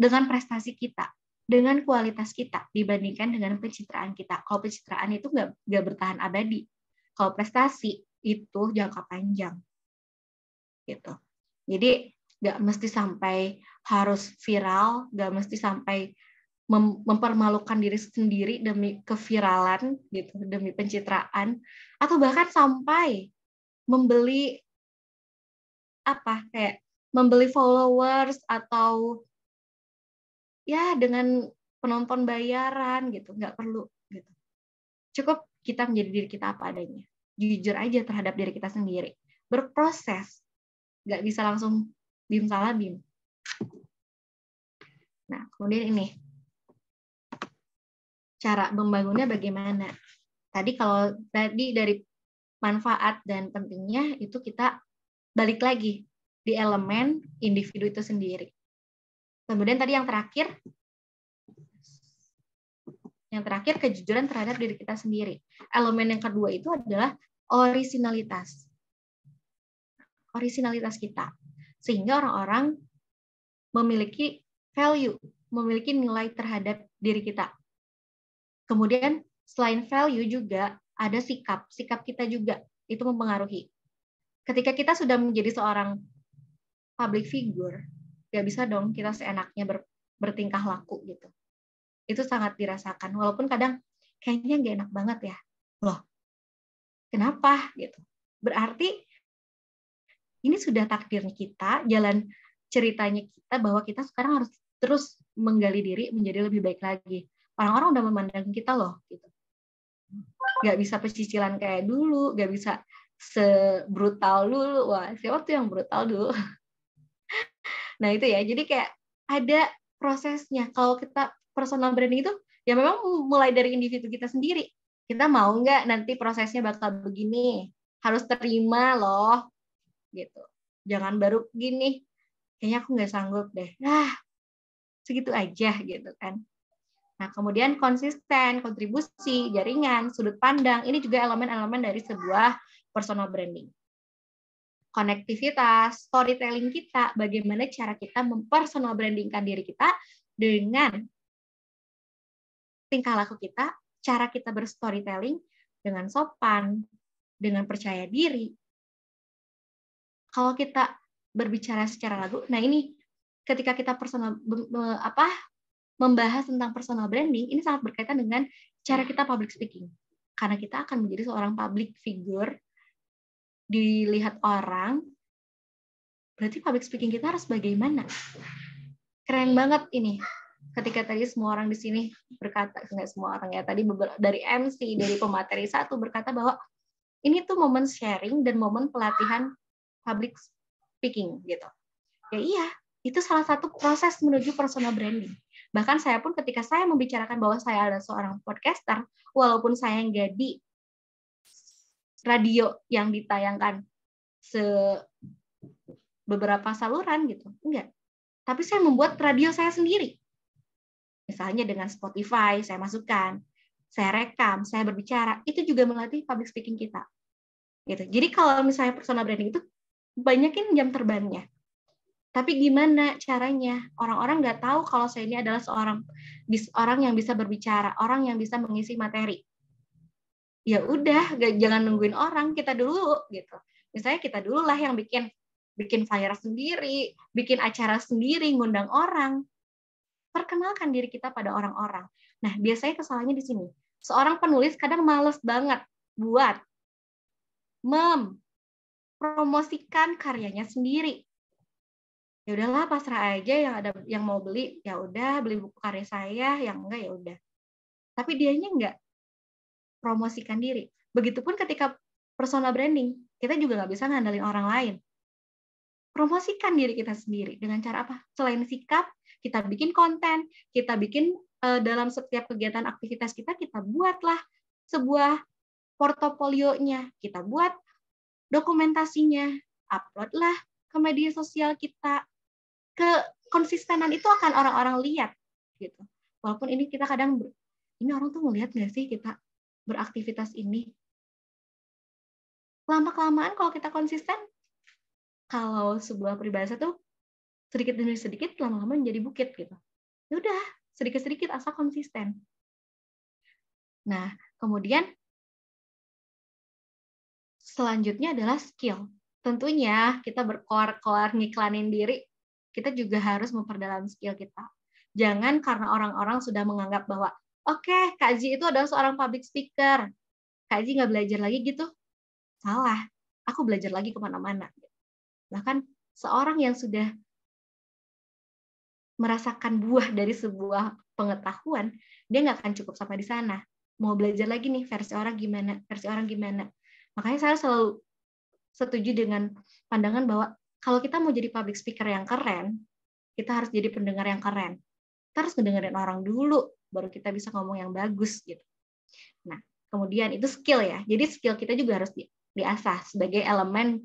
dengan prestasi kita, dengan kualitas kita dibandingkan dengan pencitraan kita. Kalau pencitraan itu nggak bertahan abadi. Kalau prestasi itu jangka panjang, gitu. Jadi nggak mesti sampai harus viral, nggak mesti sampai mempermalukan diri sendiri demi keviralan, gitu, demi pencitraan, atau bahkan sampai membeli membeli followers atau ya dengan penonton bayaran gitu, nggak perlu gitu. Cukup kita menjadi diri kita apa adanya, jujur aja terhadap diri kita sendiri, berproses, nggak bisa langsung bim salah bim. Nah, kemudian ini cara membangunnya bagaimana? Kalau tadi dari manfaat dan pentingnya itu kita balik lagi di elemen individu itu sendiri. Kemudian tadi yang terakhir kejujuran terhadap diri kita sendiri. Elemen yang kedua itu adalah orisinalitas. Orisinalitas kita. Sehingga orang-orang memiliki value, memiliki nilai terhadap diri kita. Kemudian selain value juga ada sikap. Sikap kita juga itu mempengaruhi. Ketika kita sudah menjadi seorang public figure, nggak bisa dong kita seenaknya bertingkah laku gitu. Itu sangat dirasakan. Walaupun kadang kayaknya nggak enak banget ya. Loh, kenapa? Gitu. Berarti ini sudah takdirnya kita, jalan ceritanya kita bahwa kita sekarang harus terus menggali diri menjadi lebih baik lagi. Orang-orang udah memandang kita loh. Gitu. Nggak bisa pesicilan kayak dulu, nggak bisa sebrutal dulu. Wah, siapa tuh yang brutal dulu? Nah itu ya, jadi kayak ada prosesnya. Kalau kita personal branding itu, ya memang mulai dari individu kita sendiri. Kita mau nggak nanti prosesnya bakal begini, harus terima loh, gitu. Jangan baru gini, kayaknya aku nggak sanggup deh. Segitu aja gitu kan. Nah kemudian konsisten, kontribusi, jaringan, sudut pandang, ini juga elemen-elemen dari sebuah personal branding. Konektivitas, storytelling kita, bagaimana cara kita mempersonal brandingkan diri kita dengan tingkah laku kita, cara kita berstorytelling dengan sopan, dengan percaya diri. Kalau kita berbicara secara lagu, nah ini ketika kita membahas tentang personal branding, ini sangat berkaitan dengan cara kita public speaking. Karena kita akan menjadi seorang public figure, dilihat orang, berarti public speaking kita harus bagaimana? Keren banget ini. Ketika tadi semua orang di sini berkata, nggak semua orang ya, tadi dari MC, dari pemateri satu berkata bahwa ini tuh momen sharing dan momen pelatihan public speaking gitu. Ya iya, itu salah satu proses menuju personal branding. Bahkan saya pun ketika saya membicarakan bahwa saya adalah seorang podcaster, walaupun saya nggak di radio yang ditayangkan beberapa saluran gitu, enggak. Tapi saya membuat radio saya sendiri. Misalnya dengan Spotify, saya masukkan, saya rekam, saya berbicara, itu juga melatih public speaking kita. Gitu. Jadi kalau misalnya personal branding itu banyakin jam terbangnya. Tapi gimana caranya? Orang-orang nggak tahu kalau saya ini adalah orang yang bisa berbicara, orang yang bisa mengisi materi. Ya udah, jangan nungguin orang, kita dulu gitu. Misalnya kita dulu lah yang bikin flyer sendiri, bikin acara sendiri, ngundang orang. Perkenalkan diri kita pada orang-orang. Nah, biasanya kesalahannya di sini. Seorang penulis kadang males banget buat mempromosikan karyanya sendiri. Ya udahlah, pasrah aja, yang ada yang mau beli ya udah beli buku karya saya, yang enggak ya udah. Tapi dianya enggak promosikan diri. Begitupun ketika personal branding, kita juga nggak bisa ngandelin orang lain. Promosikan diri kita sendiri dengan cara apa? Selain sikap, kita bikin konten, kita bikin dalam setiap kegiatan aktivitas kita buatlah sebuah portofolionya, kita buat dokumentasinya, uploadlah ke media sosial kita. Kekonsistenan itu akan orang-orang lihat, gitu. Walaupun ini kita kadang ini orang tuh ngelihat nggak sih kita beraktivitas ini? Lama-kelamaan kalau kita konsisten, kalau sebuah peribahasa tuh sedikit demi sedikit lama-lama menjadi bukit gitu. Ya udah, sedikit-sedikit asal konsisten. Nah, kemudian selanjutnya adalah skill. Tentunya kita berkoar-koar ngiklanin diri, kita juga harus memperdalam skill kita. Jangan karena orang-orang sudah menganggap bahwa oke, Kak Ji itu adalah seorang public speaker. Kak Ji nggak belajar lagi gitu. Salah. Aku belajar lagi kemana-mana. Bahkan seorang yang sudah merasakan buah dari sebuah pengetahuan, dia nggak akan cukup sampai di sana. Mau belajar lagi nih, versi orang gimana. Makanya saya selalu setuju dengan pandangan bahwa kalau kita mau jadi public speaker yang keren, kita harus jadi pendengar yang keren. Kita harus ngedengerin orang dulu, baru kita bisa ngomong yang bagus gitu. Nah, kemudian itu skill ya. Jadi skill kita juga harus diasah sebagai elemen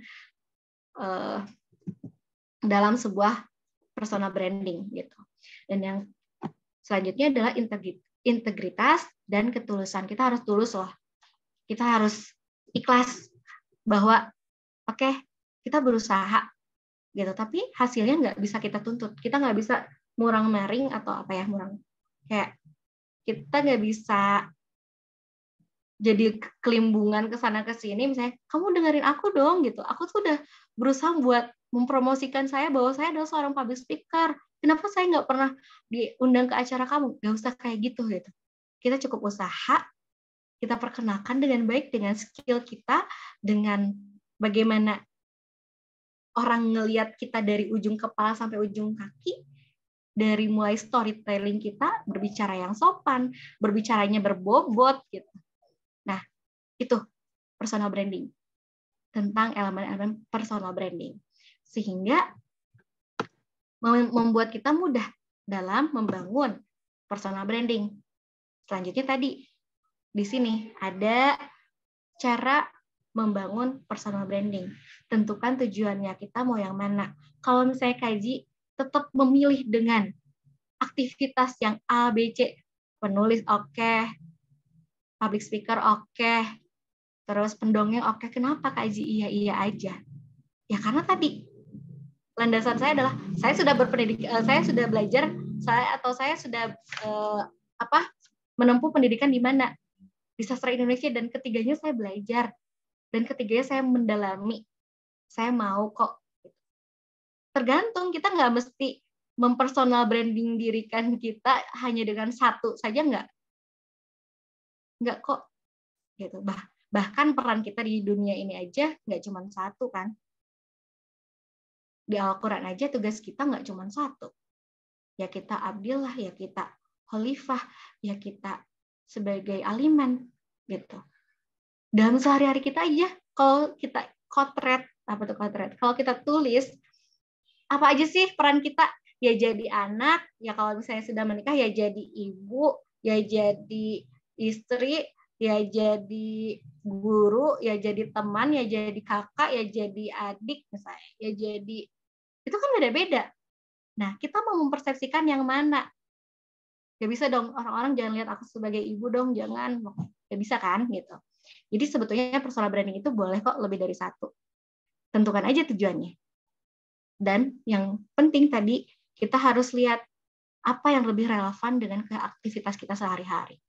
dalam sebuah personal branding gitu. Dan yang selanjutnya adalah integritas dan ketulusan. Kita harus tulus loh. Kita harus ikhlas bahwa oke, kita berusaha gitu, tapi hasilnya nggak bisa kita tuntut. Kita nggak bisa murang-maring atau apa ya, kayak kita nggak bisa jadi kelimbungan ke sana ke sini. Misalnya, kamu dengerin aku dong gitu. Aku tuh udah berusaha buat mempromosikan saya bahwa saya adalah seorang public speaker. Kenapa saya nggak pernah diundang ke acara kamu? Nggak usah kayak gitu. Kita cukup usaha, kita perkenalkan dengan baik, dengan skill kita, dengan bagaimana orang ngelihat kita dari ujung kepala sampai ujung kaki, dari mulai storytelling kita, berbicara yang sopan, berbicaranya berbobot gitu. Nah, itu personal branding. Tentang elemen-elemen personal branding. Sehingga membuat kita mudah dalam membangun personal branding. Selanjutnya tadi, di sini ada cara membangun personal branding. Tentukan tujuannya, kita mau yang mana. Kalau misalnya kaji tetap memilih dengan aktivitas yang A, B, C, penulis oke, public speaker oke, terus pendongeng oke. Kenapa Kak Ji iya aja? Ya karena tadi landasan saya adalah saya sudah berpendidikan, saya sudah belajar, saya sudah menempuh pendidikan di mana? Di sastra Indonesia, dan ketiganya saya belajar, dan ketiganya saya mendalami. Saya mau kok. Tergantung, kita nggak mesti mempersonal branding dirikan kita hanya dengan satu saja, nggak kok gitu. Bahkan peran kita di dunia ini aja nggak cuma satu kan. Di Al-Quran aja tugas kita nggak cuma satu. Ya kita Abdillah, ya kita Khalifah, ya kita sebagai aliman gitu. Dalam sehari-hari kita aja, kalau kita kotret, apa tuh kotret? Kalau kita tulis, apa aja sih peran kita? Ya jadi anak, ya kalau misalnya sudah menikah ya jadi ibu, ya jadi istri, ya jadi guru, ya jadi teman, ya jadi kakak, ya jadi adik misalnya, ya jadi, itu kan beda-beda. Nah, kita mau mempersepsikan yang mana? Gak bisa dong, orang-orang jangan lihat aku sebagai ibu dong, jangan. Gak bisa kan gitu. Jadi sebetulnya personal branding itu boleh kok lebih dari satu. Tentukan aja tujuannya. Dan yang penting tadi, kita harus lihat apa yang lebih relevan dengan aktivitas kita sehari-hari.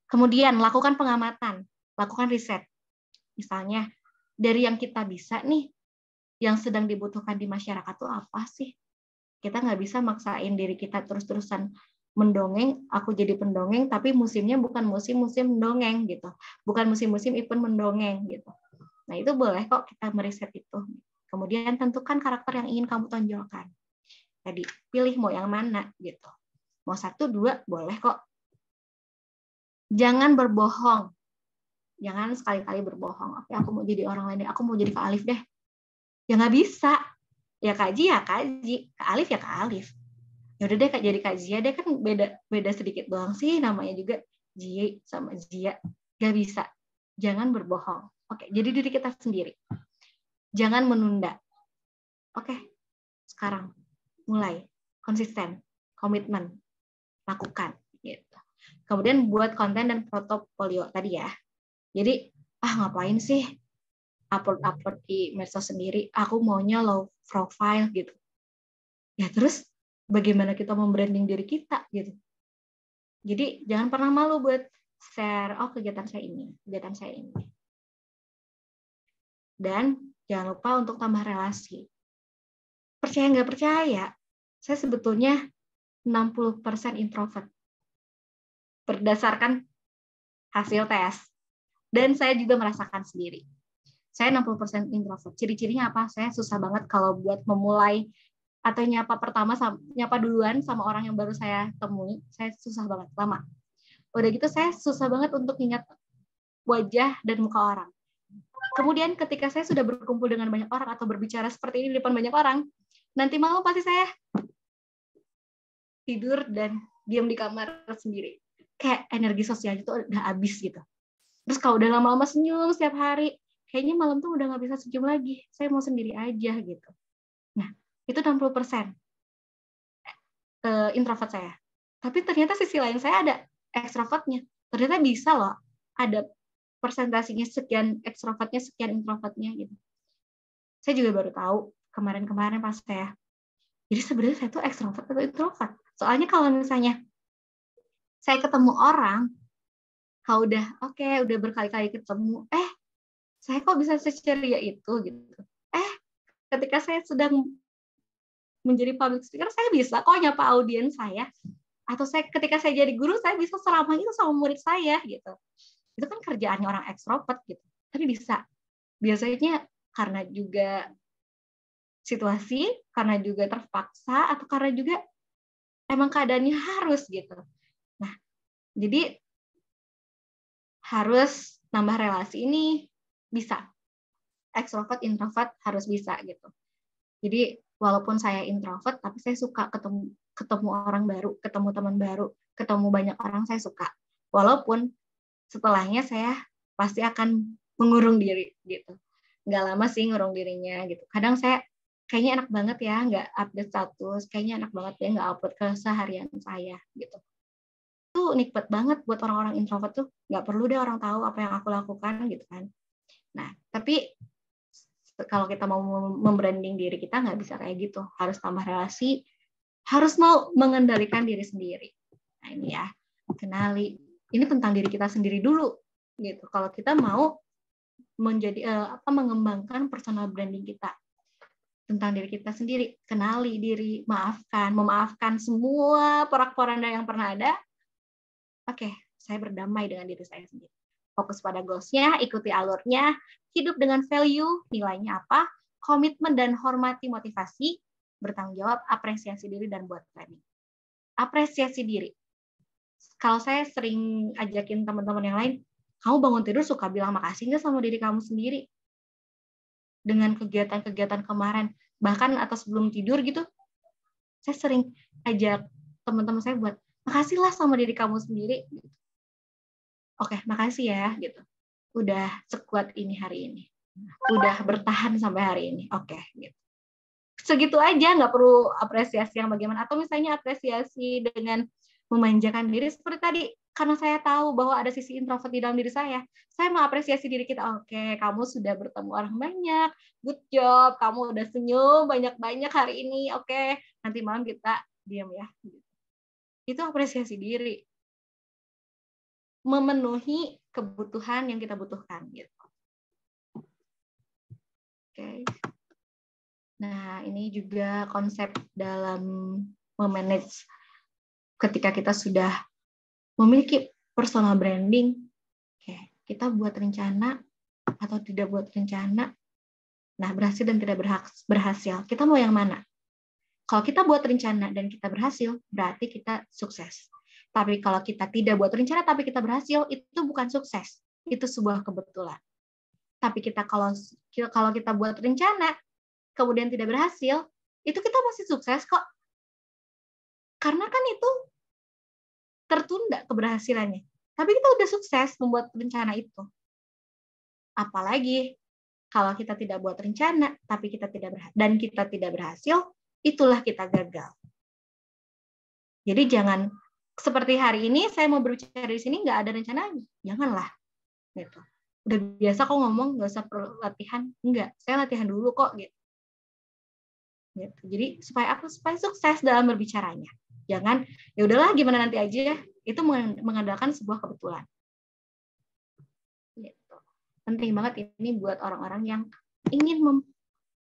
Kemudian lakukan pengamatan, lakukan riset. Misalnya dari yang kita bisa nih, yang sedang dibutuhkan di masyarakat itu apa sih? Kita nggak bisa maksain diri kita terus-terusan mendongeng, aku jadi pendongeng, tapi musimnya bukan musim-musim mendongeng gitu, bukan musim-musim event mendongeng gitu. Nah itu boleh kok kita meriset itu. Kemudian tentukan karakter yang ingin kamu tonjolkan. Tadi pilih mau yang mana gitu. Mau 1, 2 boleh kok. Jangan berbohong. Jangan sekali-kali berbohong. Oke, aku mau jadi orang lain, aku mau jadi Kak Alif deh. Ya nggak bisa. Ya Kak Ji, Kak Alif ya Kak Alif. Ya udah deh Kak, jadi Kak Zia deh, kan beda sedikit doang sih, namanya juga Ji sama Zia. Nggak bisa. Jangan berbohong. Oke, jadi diri kita sendiri. Jangan menunda. Oke, sekarang mulai konsisten, komitmen, lakukan. Gitu. Kemudian buat konten dan portofolio tadi ya. Jadi ngapain sih upload di medsos sendiri? Aku maunya low profile gitu. Ya terus bagaimana kita membranding diri kita gitu. Jadi jangan pernah malu buat share kegiatan saya ini, kegiatan saya ini. Dan jangan lupa untuk tambah relasi. Percaya nggak percaya, saya sebetulnya 60% introvert berdasarkan hasil tes. Dan saya juga merasakan sendiri. Saya 60% introvert. Ciri-cirinya apa? Saya susah banget kalau buat memulai atau nyapa duluan sama orang yang baru saya temui. Saya susah banget, lama. Udah gitu saya susah banget untuk ingat wajah dan muka orang. Kemudian ketika saya sudah berkumpul dengan banyak orang atau berbicara seperti ini di depan banyak orang, nanti malam pasti saya tidur dan diam di kamar sendiri. Kayak energi sosialnya itu udah habis gitu. Terus kalau udah lama-lama senyum setiap hari, kayaknya malam tuh udah nggak bisa senyum lagi. Saya mau sendiri aja gitu. Nah, itu 60% introvert saya. Tapi ternyata sisi lain saya ada ekstrovertnya. Ternyata bisa loh ada persentasinya sekian ekstrovertnya, sekian introvertnya gitu. Saya juga baru tahu kemarin-kemarin pas saya. Jadi sebenarnya saya tuh ekstrovert atau introvert. Soalnya kalau misalnya saya ketemu orang, kalau udah berkali-kali ketemu, saya kok bisa seceria itu gitu. Ketika saya sedang menjadi public speaker, saya bisa kok nyapa audiens saya. Atau ketika saya jadi guru, saya bisa seramah itu sama murid saya gitu. Itu kan kerjaannya orang ekstrovert gitu. Tapi bisa. Biasanya karena juga situasi, karena juga terpaksa, atau karena juga emang keadaannya harus gitu. Nah, jadi harus nambah relasi ini bisa. Ekstrovert, introvert harus bisa gitu. Jadi walaupun saya introvert, tapi saya suka ketemu orang baru, ketemu teman baru, ketemu banyak orang, saya suka. Walaupun setelahnya saya pasti akan mengurung diri gitu. Nggak lama sih ngurung dirinya gitu. Kadang saya kayaknya enak banget ya nggak update status, kayaknya enak banget ya nggak upload keseharian saya gitu. Itu nikmat banget buat orang-orang introvert tuh, nggak perlu deh orang tahu apa yang aku lakukan gitu kan. Nah, tapi kalau kita mau membranding diri kita nggak bisa kayak gitu, harus tambah relasi, harus mau mengendalikan diri sendiri. Nah ini ya, kenali. Ini tentang diri kita sendiri dulu gitu. Kalau kita mau mengembangkan personal branding kita tentang diri kita sendiri, kenali diri, memaafkan semua porak-poranda yang pernah ada. Oke, saya berdamai dengan diri saya sendiri. Fokus pada goals-nya, ikuti alurnya, hidup dengan value, nilainya apa, komitmen dan hormati motivasi, bertanggung jawab, apresiasi diri, dan buat planning. Apresiasi diri. Kalau saya sering ajakin teman-teman yang lain, kamu bangun tidur suka bilang makasih nggak sama diri kamu sendiri? Dengan kegiatan-kegiatan kemarin, bahkan atau sebelum tidur gitu, saya sering ajak teman-teman saya buat, makasihlah sama diri kamu sendiri. Oke, makasih ya gitu. Udah sekuat ini hari ini. Udah bertahan sampai hari ini. Oke, gitu. Segitu aja, nggak perlu apresiasi yang bagaimana. Atau misalnya apresiasi dengan memanjakan diri seperti tadi. Karena saya tahu bahwa ada sisi introvert di dalam diri saya mengapresiasi diri kita. Oke, kamu sudah bertemu orang banyak. Good job, kamu udah senyum banyak-banyak hari ini. Oke, nanti malam kita diam ya. Itu apresiasi diri. Memenuhi kebutuhan yang kita butuhkan gitu. Oke. Nah, ini juga konsep dalam memanage ketika kita sudah memiliki personal branding, kita buat rencana atau tidak buat rencana, nah berhasil dan tidak berhasil, kita mau yang mana? Kalau kita buat rencana dan kita berhasil, berarti kita sukses. Tapi kalau kita tidak buat rencana tapi kita berhasil, itu bukan sukses, itu sebuah kebetulan. Tapi kalau kita buat rencana kemudian tidak berhasil, itu kita masih sukses kok. Karena kan itu tertunda keberhasilannya. Tapi kita udah sukses membuat rencana itu. Apalagi kalau kita tidak buat rencana, tapi kita tidak berhasil, itulah kita gagal. Jadi jangan seperti hari ini saya mau berbicara di sini nggak ada rencana, janganlah. Gitu. Udah biasa kok ngomong nggak usah perlu latihan, enggak. Saya latihan dulu kok gitu. Jadi supaya sukses dalam berbicaranya. Jangan ya udahlah gimana nanti aja, itu mengandalkan sebuah kebetulan. Gitu. Penting banget ini buat orang-orang yang ingin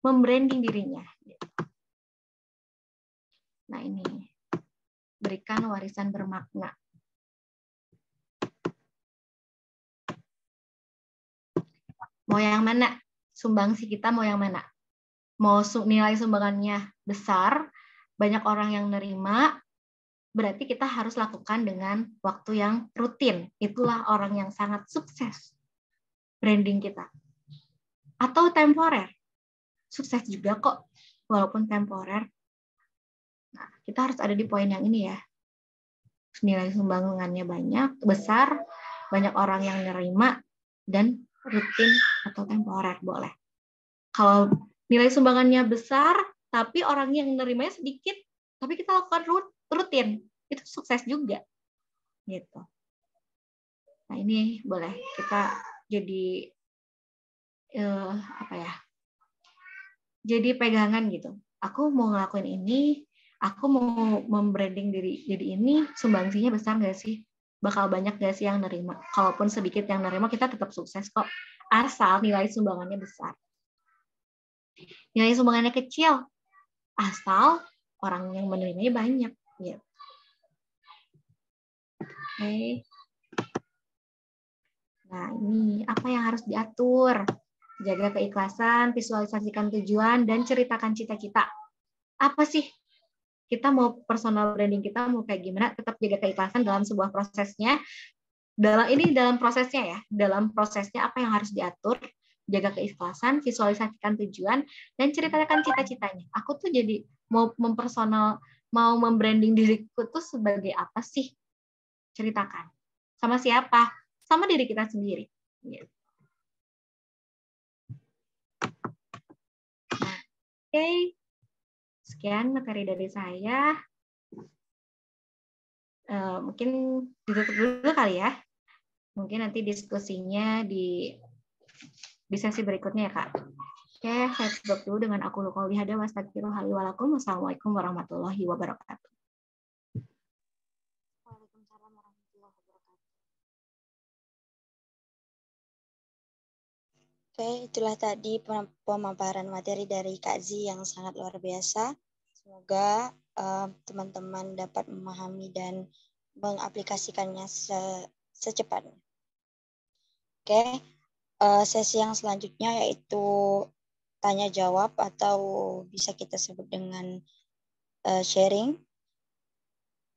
membranding dirinya. Gitu. Nah ini, berikan warisan bermakna. Mau yang mana? Sumbangsi kita mau yang mana? Mau nilai sumbangannya besar, banyak orang yang nerima, berarti kita harus lakukan dengan waktu yang rutin. Itulah orang yang sangat sukses branding kita. Atau temporer. Sukses juga kok, walaupun temporer. Nah, kita harus ada di poin yang ini ya. Nilai sumbangannya banyak, besar, banyak orang yang nerima, dan rutin atau temporer boleh. Kalau nilai sumbangannya besar, tapi orang yang nerimanya sedikit, tapi kita lakukan rutin, itu sukses juga. Gitu. Nah ini boleh kita jadi jadi pegangan gitu. Aku mau ngelakuin ini, aku mau membranding diri jadi ini, sumbangsinya besar nggak sih? Bakal banyak nggak sih yang nerima? Kalaupun sedikit yang nerima, kita tetap sukses kok. Asal nilai sumbangannya besar. Nilai sumbangannya kecil, asal orang yang menerimanya banyak. Gitu. Oke. Nah, ini apa yang harus diatur? Jaga keikhlasan, visualisasikan tujuan, dan ceritakan cita-cita. Apa sih? Kita mau personal branding kita mau kayak gimana? Tetap jaga keikhlasan dalam sebuah prosesnya. Dalam prosesnya ya. Dalam prosesnya apa yang harus diatur? Jaga keikhlasan, visualisasikan tujuan, dan ceritakan cita-citanya. Aku tuh jadi mau membranding diriku tuh sebagai apa sih? Ceritakan. Sama siapa? Sama diri kita sendiri. Gitu. Nah, oke. Sekian materi dari saya. Mungkin ditutup dulu kali ya. Mungkin nanti diskusinya di sesi berikutnya ya, Kak. Oke, saya tutup dulu dengan aku qouli hadza wa astaghfirullahi wa lakum. Wassalamualaikum warahmatullahi wabarakatuh. Waalaikumsalam warahmatullahi wabarakatuh. Oke, itulah tadi pemaparan materi dari Kak Zi yang sangat luar biasa. Semoga teman-teman dapat memahami dan mengaplikasikannya secepatnya. Oke, sesi yang selanjutnya yaitu tanya jawab atau bisa kita sebut dengan sharing.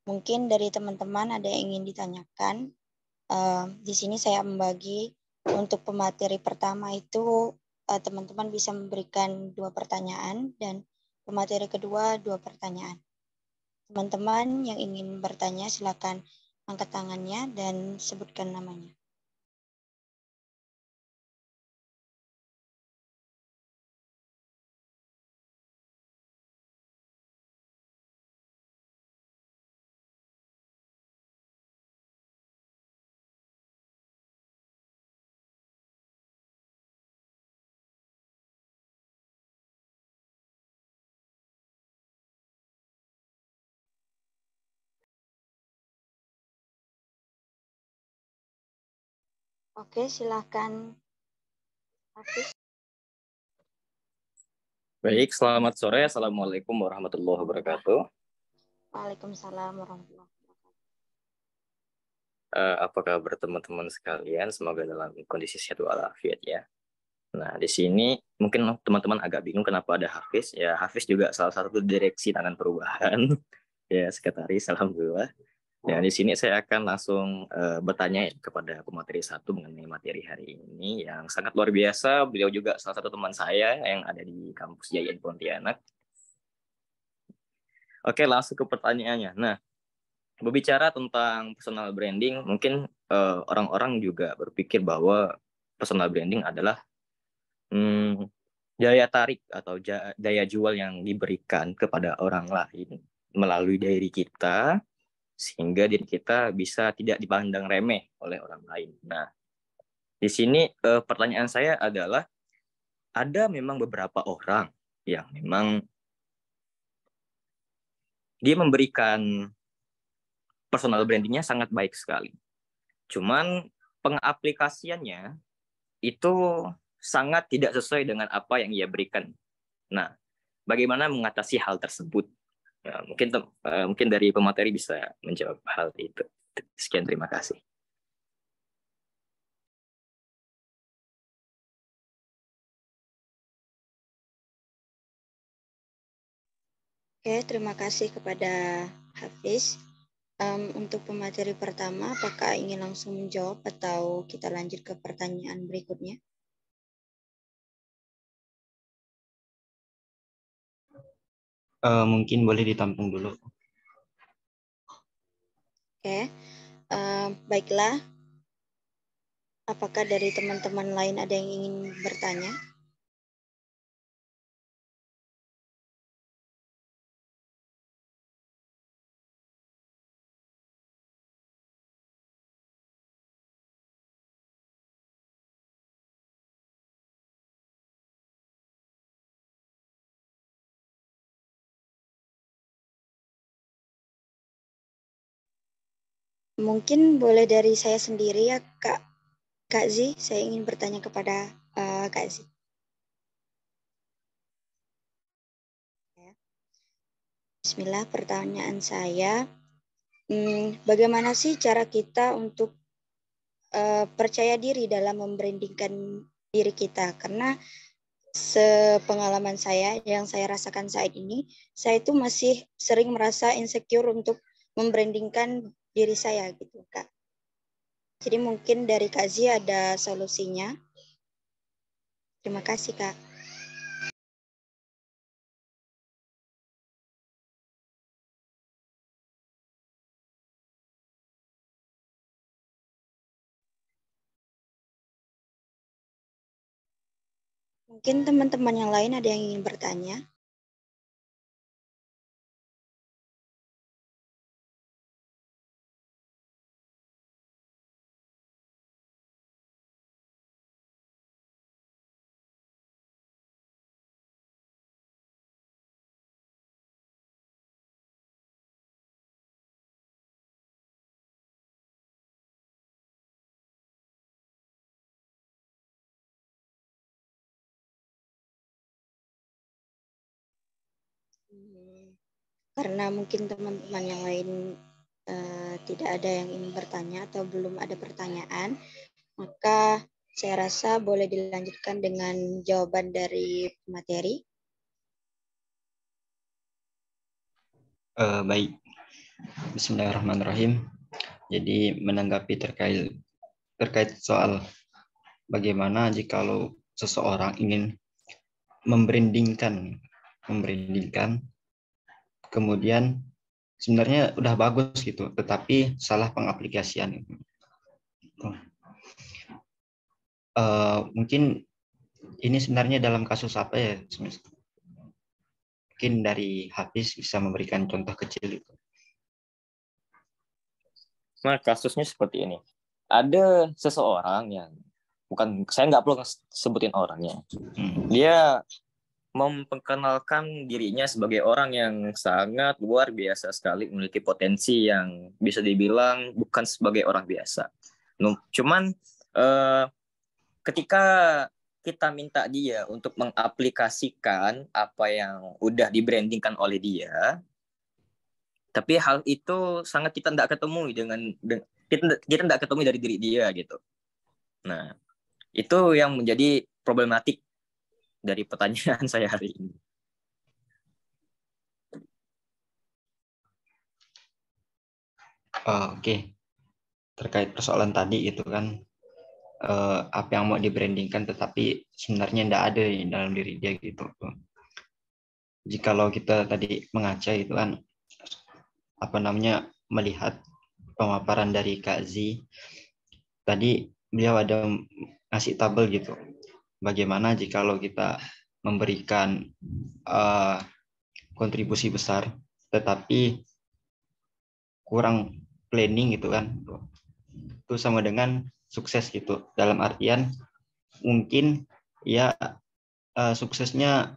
Mungkin dari teman-teman ada yang ingin ditanyakan. Di sini saya membagi untuk pemateri pertama itu teman-teman bisa memberikan 2 pertanyaan dan pemateri kedua 2 pertanyaan. Teman-teman yang ingin bertanya silakan angkat tangannya dan sebutkan namanya. Oke, silakan. Hafiz. Baik, selamat sore. Assalamualaikum warahmatullahi wabarakatuh. Waalaikumsalam warahmatullahi wabarakatuh. Apa kabar teman-teman sekalian? Semoga dalam kondisi sehat walafiat ya. Nah, di sini mungkin teman-teman agak bingung kenapa ada Hafiz. Ya, Hafiz juga salah satu direksi Tangan Perubahan. Ya, sekretaris, alhamdulillah. Ya, di sini saya akan langsung bertanya kepada pemateri satu mengenai materi hari ini yang sangat luar biasa. Beliau juga salah satu teman saya yang ada di kampus JIN Pontianak. Oke, langsung ke pertanyaannya. Nah, berbicara tentang personal branding, mungkin orang-orang juga berpikir bahwa personal branding adalah daya tarik atau daya jual yang diberikan kepada orang lain melalui diri kita, sehingga diri kita bisa tidak dipandang remeh oleh orang lain. Nah, di sini pertanyaan saya adalah, ada memang beberapa orang yang memang dia memberikan personal brandingnya sangat baik sekali. Cuman pengaplikasiannya itu sangat tidak sesuai dengan apa yang ia berikan. Nah, bagaimana mengatasi hal tersebut? Ya, mungkin dari pemateri bisa menjawab hal itu. Sekian, terima kasih. Oke, terima kasih kepada Hafiz. Untuk pemateri pertama, apakah ingin langsung menjawab atau kita lanjut ke pertanyaan berikutnya? Mungkin boleh ditampung dulu. Oke, baiklah. Apakah dari teman-teman lain ada yang ingin bertanya? Mungkin boleh dari saya sendiri ya, Kak Zi. Saya ingin bertanya kepada Kak Zi. Bismillah, pertanyaan saya, bagaimana sih cara kita untuk percaya diri dalam membrandingkan diri kita? Karena sepengalaman saya, yang saya rasakan saat ini, saya itu masih sering merasa insecure untuk membrandingkan diri saya gitu, Kak. Jadi mungkin dari Kak Zi ada solusinya. Terima kasih, Kak. Mungkin teman-teman yang lain ada yang ingin bertanya. Karena mungkin teman-teman yang lain tidak ada yang ingin bertanya atau belum ada pertanyaan, maka saya rasa boleh dilanjutkan dengan jawaban dari materi. Baik, Bismillahirrahmanirrahim. Jadi menanggapi terkait soal bagaimana jikalau seseorang ingin membrandingkan, kemudian sebenarnya udah bagus gitu, tetapi salah pengaplikasian. Mungkin ini sebenarnya dalam kasus apa ya? Mungkin dari Hafiz bisa memberikan contoh kecil itu. Nah, kasusnya seperti ini. Ada seseorang yang, saya nggak perlu sebutin orangnya. Dia memperkenalkan dirinya sebagai orang yang sangat luar biasa sekali, memiliki potensi yang bisa dibilang bukan sebagai orang biasa. Cuman ketika kita minta dia untuk mengaplikasikan apa yang udah dibrandingkan oleh dia, tapi hal itu sangat kita tidak ketemu kita nggak ketemu dari diri dia gitu. Nah, itu yang menjadi problematik dari pertanyaan saya hari ini. Oke. Terkait persoalan tadi itu kan apa yang mau di-brandingkan tetapi sebenarnya tidak ada di dalam diri dia gitu. Jikalau kita tadi mengaca itu kan melihat pemaparan dari Kak Z, tadi beliau ada ngasih tabel gitu. Bagaimana jikalau kita memberikan kontribusi besar tetapi kurang planning gitu kan, itu sama dengan sukses gitu. Dalam artian mungkin ya suksesnya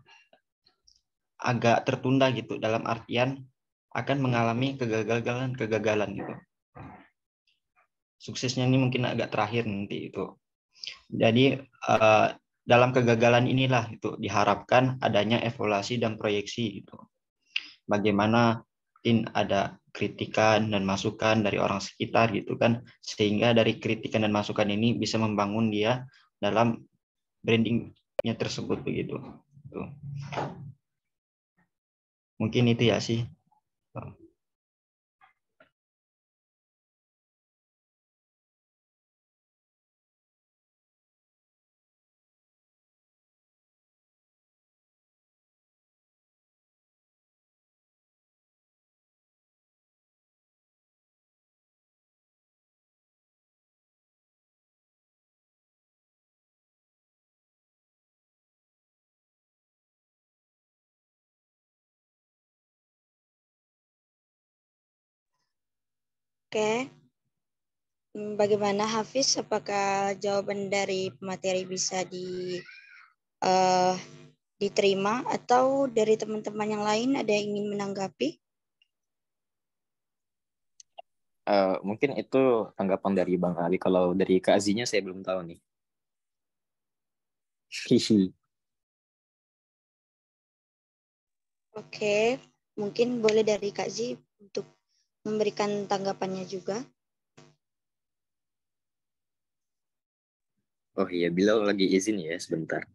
agak tertunda gitu, dalam artian akan mengalami kegagalan gitu. Suksesnya ini mungkin agak terakhir nanti itu. Jadi dalam kegagalan inilah itu diharapkan adanya evaluasi dan proyeksi gitu. Bagaimana ada kritikan dan masukan dari orang sekitar gitu kan, sehingga dari kritikan dan masukan ini bisa membangun dia dalam brandingnya tersebut begitu. Tuh. Mungkin itu ya sih. Oke. Bagaimana Hafiz? Apakah jawaban dari pemateri bisa diterima atau dari teman-teman yang lain ada yang ingin menanggapi? Mungkin itu tanggapan dari Bang Ali. Kalau dari Kak Azinya saya belum tahu nih. Oke, mungkin boleh dari Kak Zi untuk memberikan tanggapannya juga. Oh iya, Bilal lagi izin ya sebentar.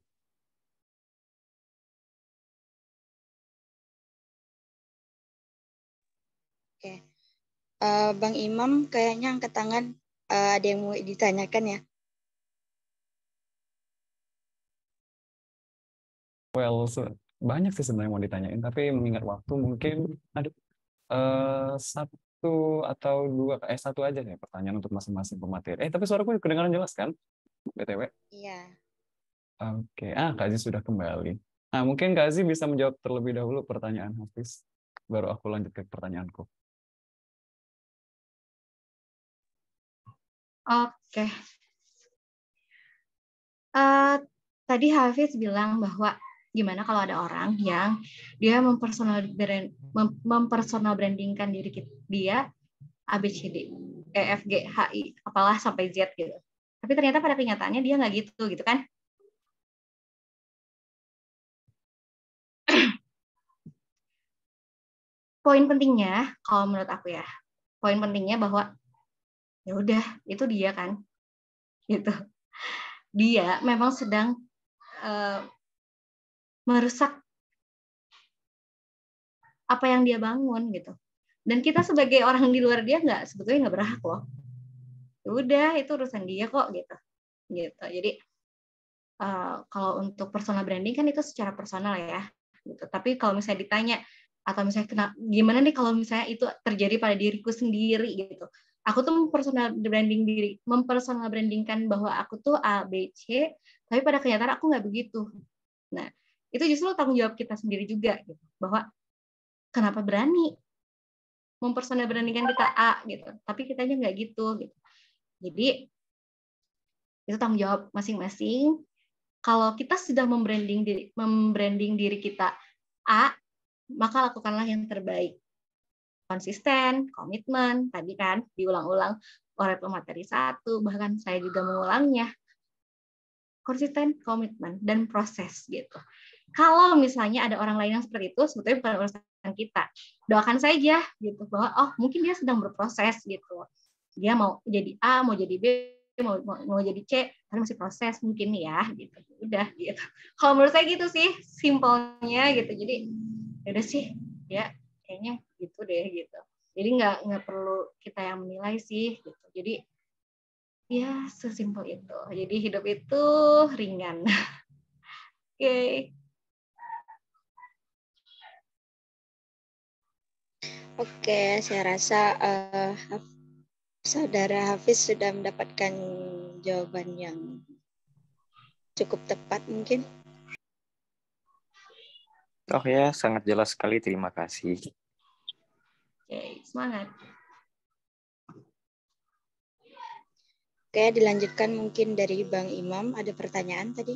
Oke, Bang Imam kayaknya angkat tangan. Ada yang mau ditanyakan ya? Well, banyak sih sebenarnya mau ditanyain, tapi mengingat waktu mungkin satu aja nih pertanyaan untuk masing-masing pemateri. Tapi suaraku kedengaran jelas kan, BTW? Iya. Oke, Kak Aziz sudah kembali. Nah, mungkin Kak Aziz bisa menjawab terlebih dahulu pertanyaan Hafiz, baru aku lanjut ke pertanyaanku. Oke. Tadi Hafiz bilang bahwa gimana kalau ada orang yang dia mempersonal brandingkan diri dia ABCD, EFG, HI, apalah sampai Z gitu. Tapi ternyata pada kenyataannya dia nggak gitu kan? Poin pentingnya, kalau menurut aku ya, poin pentingnya bahwa ya udah itu dia kan, gitu. Dia memang sedang merusak apa yang dia bangun gitu. Dan kita sebagai orang di luar dia sebetulnya nggak berhak loh. Ya udah itu urusan dia kok gitu. Jadi kalau untuk personal branding kan itu secara personal ya. Gitu. Tapi kalau misalnya ditanya atau misalnya gimana nih kalau misalnya itu terjadi pada diriku sendiri gitu. Aku tuh mempersonal brandingkan bahwa aku tuh A, B, C, tapi pada kenyataan aku nggak begitu. Nah, itu justru tanggung jawab kita sendiri juga gitu. Bahwa kenapa berani mempersonal brandingkan kita A gitu, tapi kitanya nggak gitu. Jadi itu tanggung jawab masing-masing. Kalau kita sudah membranding diri kita A, maka lakukanlah yang terbaik. Konsisten, komitmen, tadi kan diulang-ulang oleh pemateri 1, bahkan saya juga mengulangnya. Konsisten, komitmen, dan proses gitu. Kalau misalnya ada orang lain yang seperti itu, sebetulnya bukan urusan kita. Doakan saja gitu bahwa mungkin dia sedang berproses gitu. dia mau jadi A, mau jadi B, mau jadi C, tapi masih proses mungkin ya gitu. Udah gitu. Kalau menurut saya gitu sih simpelnya gitu. Jadi ya udah sih ya kayaknya gitu deh gitu. Jadi nggak perlu kita yang menilai sih gitu. Jadi ya sesimpel itu. Jadi hidup itu ringan. Oke. Oke, saya rasa Saudara Hafiz sudah mendapatkan jawaban yang cukup tepat mungkin. Oh ya, sangat jelas sekali. Terima kasih. Oke, semangat. Oke, dilanjutkan mungkin dari Bang Imam. Ada pertanyaan tadi?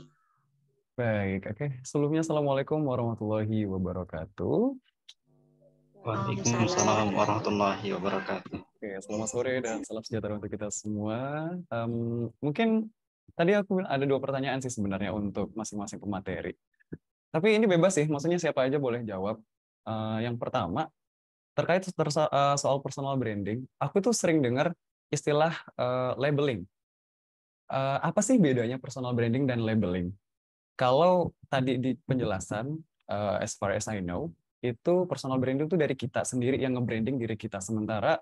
Baik, oke. Sebelumnya, Assalamualaikum warahmatullahi wabarakatuh. Waalaikumsalam warahmatullahi wabarakatuh. Oke, selamat sore dan salam sejahtera untuk kita semua. Mungkin tadi aku ada 2 pertanyaan sih sebenarnya untuk masing-masing pemateri. Tapi ini bebas sih, maksudnya siapa aja boleh jawab. Yang pertama, terkait soal personal branding, aku tuh sering dengar istilah labeling. Apa sih bedanya personal branding dan labeling? Kalau tadi di penjelasan, as far as I know, itu personal branding itu dari kita sendiri yang nge-branding diri kita. Sementara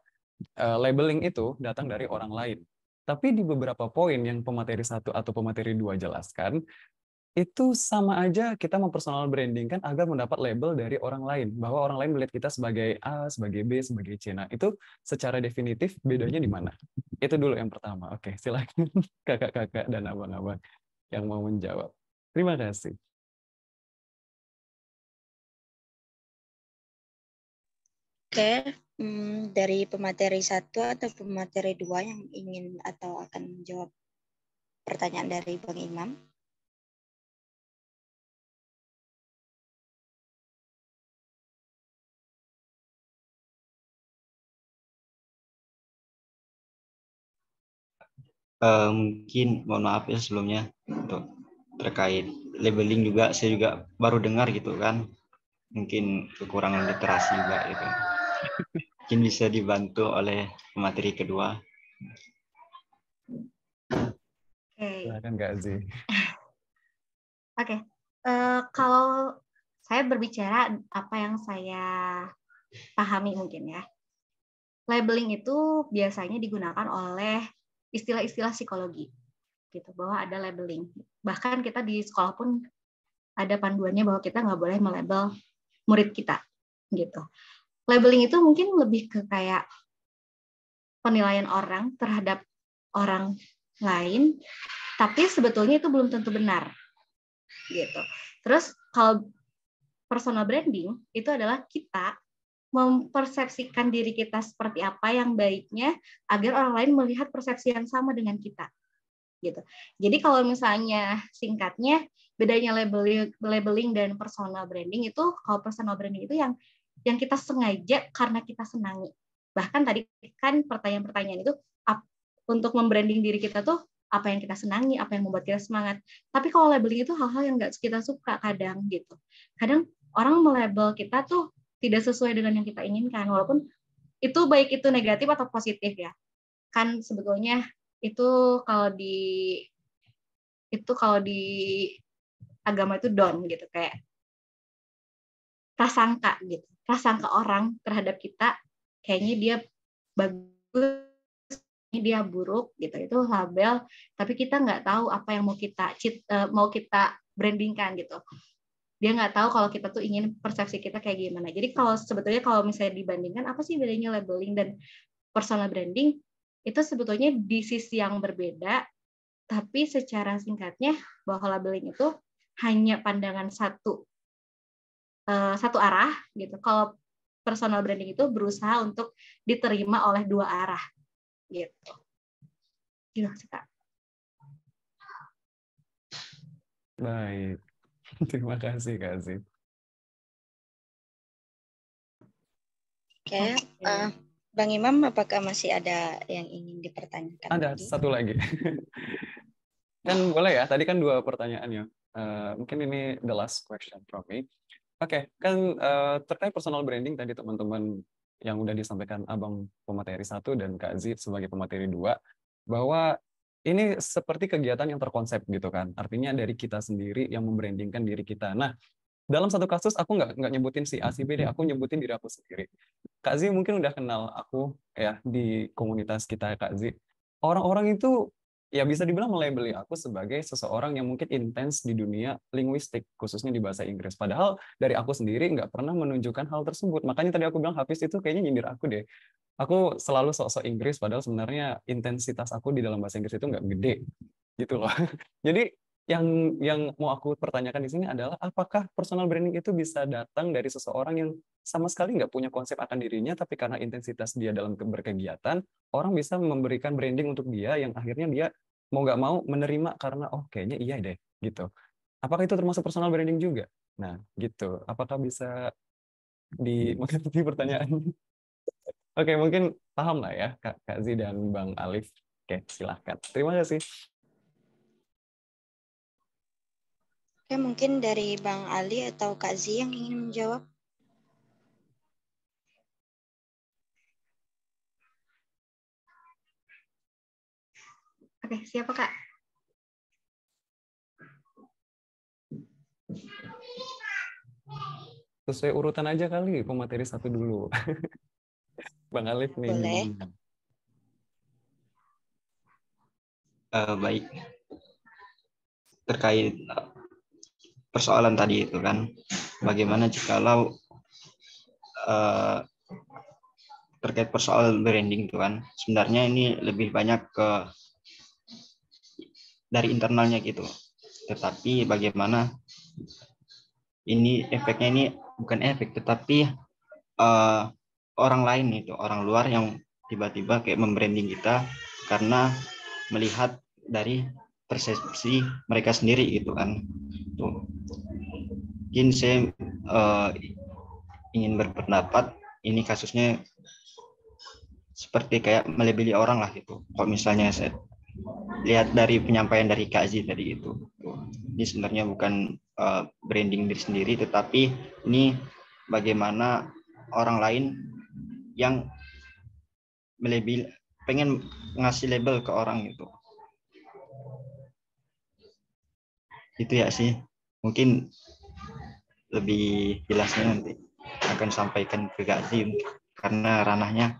labeling itu datang dari orang lain. Tapi di beberapa poin yang pemateri 1 atau pemateri 2 jelaskan, itu sama aja kita mempersonal branding kan agar mendapat label dari orang lain. Bahwa orang lain melihat kita sebagai A, sebagai B, sebagai C. Nah, itu secara definitif bedanya di mana? Itu dulu yang pertama. Oke, silakan kakak-kakak dan abang-abang yang mau menjawab. Terima kasih. Oke, dari pemateri 1 atau pemateri 2 yang ingin atau akan menjawab pertanyaan dari Bang Imam? Mungkin mohon maaf ya sebelumnya untuk terkait labeling juga saya juga baru dengar gitu kan, mungkin kekurangan literasi juga gitu. Mungkin bisa dibantu oleh pemateri kedua. Oke. Silakan Kak Zi. Oke. Kalau saya berbicara apa yang saya pahami mungkin ya. Labeling itu biasanya digunakan oleh istilah-istilah psikologi. Gitu, bahwa ada labeling. Bahkan kita di sekolah pun ada panduannya bahwa kita nggak boleh melabel murid kita. Gitu. Labeling itu mungkin lebih ke kayak penilaian orang terhadap orang lain, tapi sebetulnya itu belum tentu benar. Gitu. Terus kalau personal branding itu adalah kita mempersepsikan diri kita seperti apa yang baiknya agar orang lain melihat persepsi yang sama dengan kita. Gitu. Jadi kalau misalnya singkatnya bedanya labeling dan personal branding itu, kalau personal branding itu yang kita sengaja karena kita senangi. Bahkan tadi kan pertanyaan-pertanyaan itu untuk membranding diri kita tuh apa yang kita senangi, apa yang membuat kita semangat. Tapi kalau labeling itu hal-hal yang nggak kita suka kadang gitu. Kadang orang melabel kita tuh tidak sesuai dengan yang kita inginkan, walaupun itu baik itu negatif atau positif ya. Kan sebetulnya itu kalau di agama itu don gitu, kayak prasangka gitu. Prasangka orang terhadap kita kayaknya dia bagus, dia buruk gitu, itu label, tapi kita nggak tahu apa yang mau kita brandingkan gitu. Dia nggak tahu kalau kita tuh ingin persepsi kita kayak gimana. Jadi sebetulnya kalau misalnya dibandingkan apa sih bedanya labeling dan personal branding, itu sebetulnya di sisi yang berbeda, tapi secara singkatnya bahwa labeling itu hanya pandangan satu arah gitu. Kalau personal branding itu berusaha untuk diterima oleh 2 arah gitu. Gitu sih Kak. Baik. Terima kasih Kak Zi. Oke, Bang Imam, apakah masih ada yang ingin dipertanyakan? Ada lagi? satu lagi. Kan boleh ya, tadi kan 2 pertanyaannya. Mungkin ini the last question from me. Oke, kan terkait personal branding tadi teman-teman yang udah disampaikan Abang pemateri 1 dan Kak Zee sebagai pemateri 2, bahwa ini seperti kegiatan yang terkonsep gitu kan. Artinya dari kita sendiri yang membrandingkan diri kita. Nah, dalam satu kasus aku nggak nyebutin si A si B deh, aku nyebutin diri aku sendiri. Kak Zee mungkin udah kenal aku ya di komunitas kita Kak Zee. Orang-orang itu ya bisa dibilang melabeli aku sebagai seseorang yang mungkin intens di dunia linguistik, khususnya di bahasa Inggris. Padahal dari aku sendiri nggak pernah menunjukkan hal tersebut. Makanya tadi aku bilang Hafiz itu kayaknya nyindir aku deh. Aku selalu sok-sok Inggris, padahal sebenarnya intensitas aku di dalam bahasa Inggris itu nggak gede, gitu loh. Jadi yang mau aku pertanyakan di sini adalah apakah personal branding itu bisa datang dari seseorang yang sama sekali nggak punya konsep akan dirinya, tapi karena intensitas dia dalam berkegiatan, orang bisa memberikan branding untuk dia yang akhirnya dia mau nggak mau menerima karena oh kayaknya iya deh gitu. Apakah itu termasuk personal branding juga? Nah gitu. Apakah bisa mengerti pertanyaan? Oke, mungkin paham lah ya Kak Zee dan Bang Alif. Oke, silahkan. Terima kasih. Oke, mungkin dari Bang Ali atau Kak Zee yang ingin menjawab. Oke, siapa Kak? Sesuai urutan aja kali, pemateri 1 dulu. Bang Alif nih. Boleh. Baik, terkait persoalan tadi itu kan, bagaimana jikalau terkait persoalan branding itu kan, sebenarnya ini lebih banyak ke dari internalnya gitu. Tetapi bagaimana ini efeknya, ini bukan efek, tetapi orang lain itu, orang luar yang tiba-tiba kayak membranding kita karena melihat dari persepsi mereka sendiri gitu kan. Tuh. Mungkin saya ingin berpendapat ini kasusnya seperti kayak melebeli orang lah gitu. Kalau misalnya saya lihat dari penyampaian dari Kak Zee tadi itu, ini sebenarnya bukan branding diri sendiri, tetapi ini bagaimana orang lain yang melebel, pengen ngasih label ke orang itu. Itu ya sih, mungkin lebih jelasnya nanti akan sampaikan ke Kak Zee karena ranahnya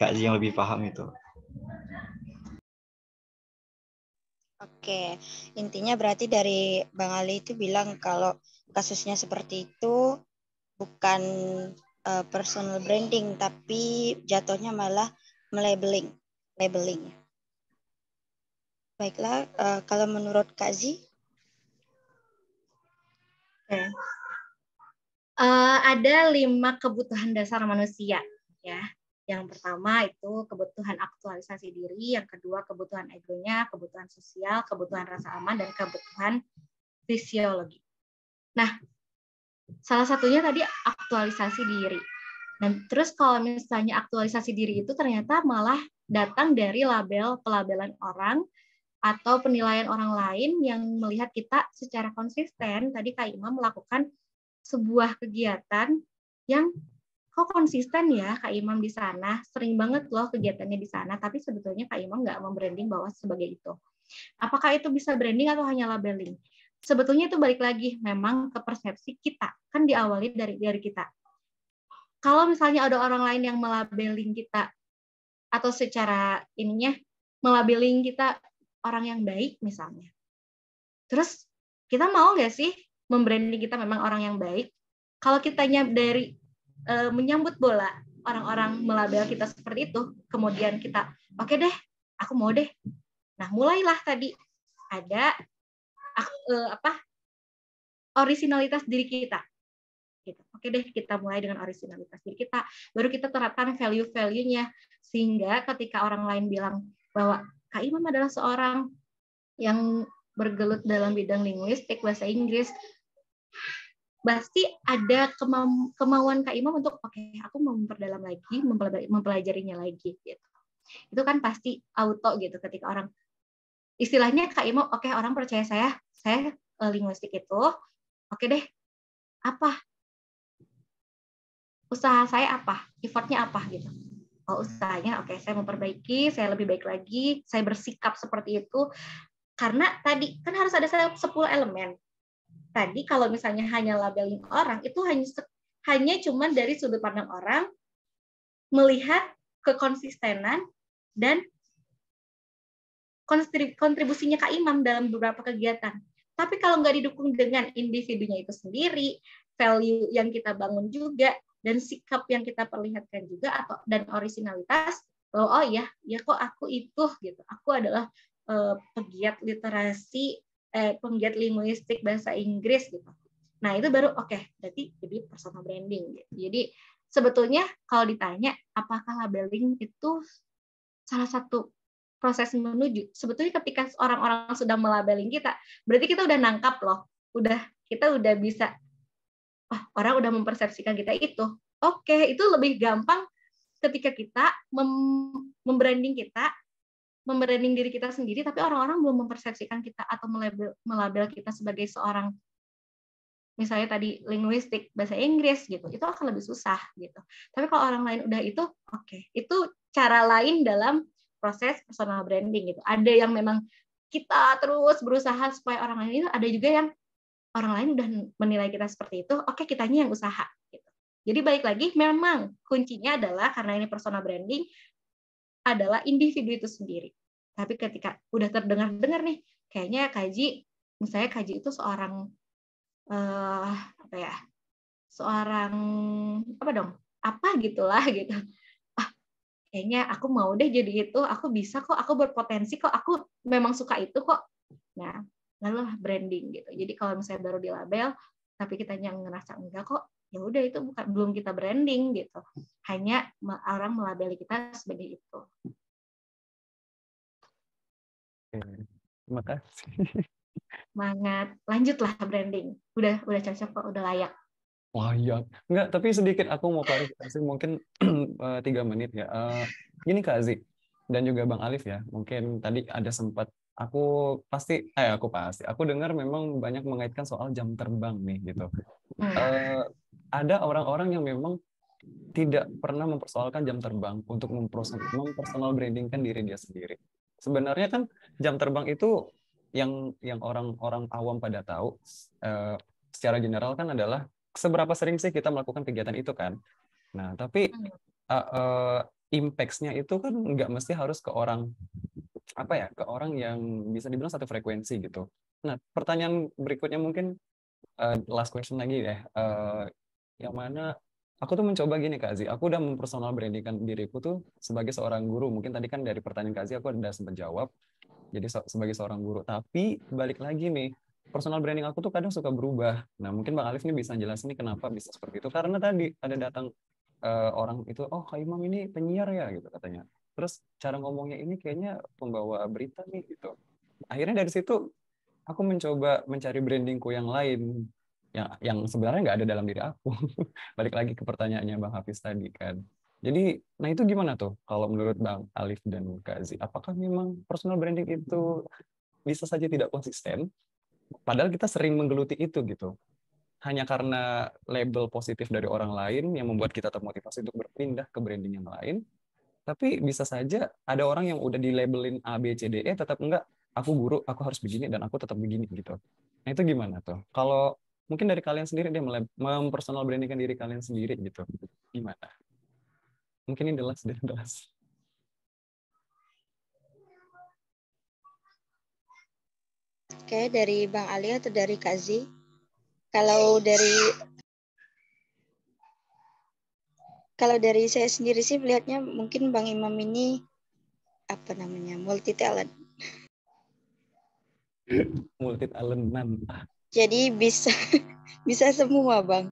Kak Zee yang lebih paham itu. Oke, intinya berarti dari Bang Ali itu bilang kalau kasusnya seperti itu bukan personal branding, tapi jatuhnya malah labeling. Baiklah, kalau menurut Kak Zee? Okay. Ada 5 kebutuhan dasar manusia, ya. Yang pertama itu kebutuhan aktualisasi diri, yang kedua kebutuhan egonya, kebutuhan sosial, kebutuhan rasa aman, dan kebutuhan fisiologi. Nah, salah satunya tadi aktualisasi diri. Dan terus kalau misalnya aktualisasi diri itu ternyata malah datang dari pelabelan orang atau penilaian orang lain yang melihat kita secara konsisten. Tadi Kak Imam melakukan sebuah kegiatan yang kok konsisten ya Kak Imam di sana, sering banget loh kegiatannya di sana, tapi sebetulnya Kak Imam nggak membranding bahwa sebagai itu. Apakah itu bisa branding atau hanya labeling? Sebetulnya itu balik lagi memang ke persepsi kita, kan diawali dari kita. Kalau misalnya ada orang lain yang melabeling kita atau secara ininya melabeling kita orang yang baik misalnya, terus kita mau nggak sih membranding kita memang orang yang baik? Kalau kitanya dari menyambut bola orang-orang melabel kita seperti itu, kemudian kita oke deh, aku mau deh. Nah, mulailah tadi ada originalitas diri kita. Gitu. Oke deh, kita mulai dengan originalitas diri kita, baru kita terapkan value-value-nya, sehingga ketika orang lain bilang bahwa Kak Imam adalah seorang yang bergelut dalam bidang linguistik bahasa Inggris, pasti ada kemauan Kak Imam untuk oke, aku mau memperdalam lagi, mempelajarinya lagi gitu. Itu kan pasti auto gitu ketika orang istilahnya Kak Imam, oke, orang percaya saya linguistik itu, oke deh, apa usaha saya apa, effortnya apa gitu. Oh, usahanya oke, saya memperbaiki, saya lebih baik lagi, saya bersikap seperti itu. Karena tadi kan harus ada 10 elemen. Tadi kalau misalnya hanya labeling orang, itu hanya cuman dari sudut pandang orang, melihat kekonsistenan dan kontribusinya Kak Imam dalam beberapa kegiatan. Tapi kalau nggak didukung dengan individunya itu sendiri, value yang kita bangun juga, dan sikap yang kita perlihatkan juga, dan originalitas, oh ya kok aku itu gitu, aku adalah pegiat literasi, penggiat linguistik bahasa Inggris gitu. Nah itu baru oke, berarti jadi personal branding. Gitu. Jadi sebetulnya kalau ditanya apakah labeling itu salah satu proses menuju, sebetulnya ketika orang-orang sudah melabeling kita, berarti kita udah nangkap loh, kita udah bisa, orang udah mempersepsikan kita itu. Oke, itu lebih gampang ketika kita membranding diri kita sendiri, tapi orang-orang belum mempersepsikan kita atau melabel kita sebagai seorang, misalnya tadi linguistik bahasa Inggris gitu, itu akan lebih susah gitu. Tapi kalau orang lain udah itu, oke, itu cara lain dalam proses personal branding gitu. Ada yang memang kita terus berusaha supaya orang lain itu, ada juga yang orang lain udah menilai kita seperti itu, oke kitanya yang usaha gitu. Jadi balik lagi, memang kuncinya adalah karena ini personal branding adalah individu itu sendiri. Tapi ketika udah terdengar-dengar nih, kayaknya misalnya Kaji itu seorang seorang apa gitulah gitu. Kayaknya aku mau deh jadi itu, aku bisa kok, aku berpotensi kok, aku memang suka itu kok. Nah, lalu branding gitu. Jadi kalau misalnya baru di label, tapi kita yang ngerasa enggak kok, ya udah itu belum kita branding gitu. Hanya orang melabeli kita sebagai itu. Terima kasih. Semangat, lanjutlah branding. Udah cocok kok, udah layak. Layak. Enggak, tapi sedikit aku mau klarifikasi mungkin 3 menit ya. Gini Kak Aziz dan juga Bang Alif ya. Mungkin tadi ada sempat aku dengar memang banyak mengaitkan soal jam terbang nih gitu. Ada orang-orang yang memang tidak pernah mempersoalkan jam terbang untuk mempersonal brandingkan diri dia sendiri. Sebenarnya kan jam terbang itu yang orang-orang awam pada tahu secara general kan adalah seberapa sering sih kita melakukan kegiatan itu kan. Nah, tapi impact-nya itu kan nggak mesti harus ke orang ke orang yang bisa dibilang satu frekuensi gitu. Nah, pertanyaan berikutnya mungkin last question lagi ya. Yang mana aku tuh mencoba gini Kak Aziz, aku udah mempersonal brandingkan diriku tuh sebagai seorang guru. Mungkin tadi kan dari pertanyaan Kak Aziz aku udah sempat jawab. Jadi sebagai seorang guru. Tapi balik lagi nih, personal branding aku tuh kadang suka berubah. Nah, mungkin Bang Alif nih bisa jelasin nih kenapa bisa seperti itu. Karena tadi ada datang orang itu, oh Kak Imam ini penyiar ya gitu katanya. Terus cara ngomongnya ini kayaknya pembawa berita nih gitu. Akhirnya dari situ aku mencoba mencari brandingku yang lain yang sebenarnya nggak ada dalam diri aku. Balik lagi ke pertanyaannya Bang Hafiz tadi kan. Jadi, nah itu gimana tuh kalau menurut Bang Alif dan Kak Aziz? Apakah memang personal branding itu bisa saja tidak konsisten? Padahal kita sering menggeluti itu gitu. Hanya karena label positif dari orang lain yang membuat kita termotivasi untuk berpindah ke branding yang lain. Tapi bisa saja ada orang yang udah di-labelin A, B, C, D, E tetap enggak, aku guru, aku harus begini dan aku tetap begini gitu. Nah itu gimana tuh? Kalau mungkin dari kalian sendiri dia mempersonal brandingkan diri kalian sendiri gitu. Gimana? Mungkin ini the last. Oke, dari Bang Ali atau dari Kak Zi? Kalau dari saya sendiri sih melihatnya mungkin Bang Imam ini multi talent. Multi talentan. Jadi bisa semua, Bang.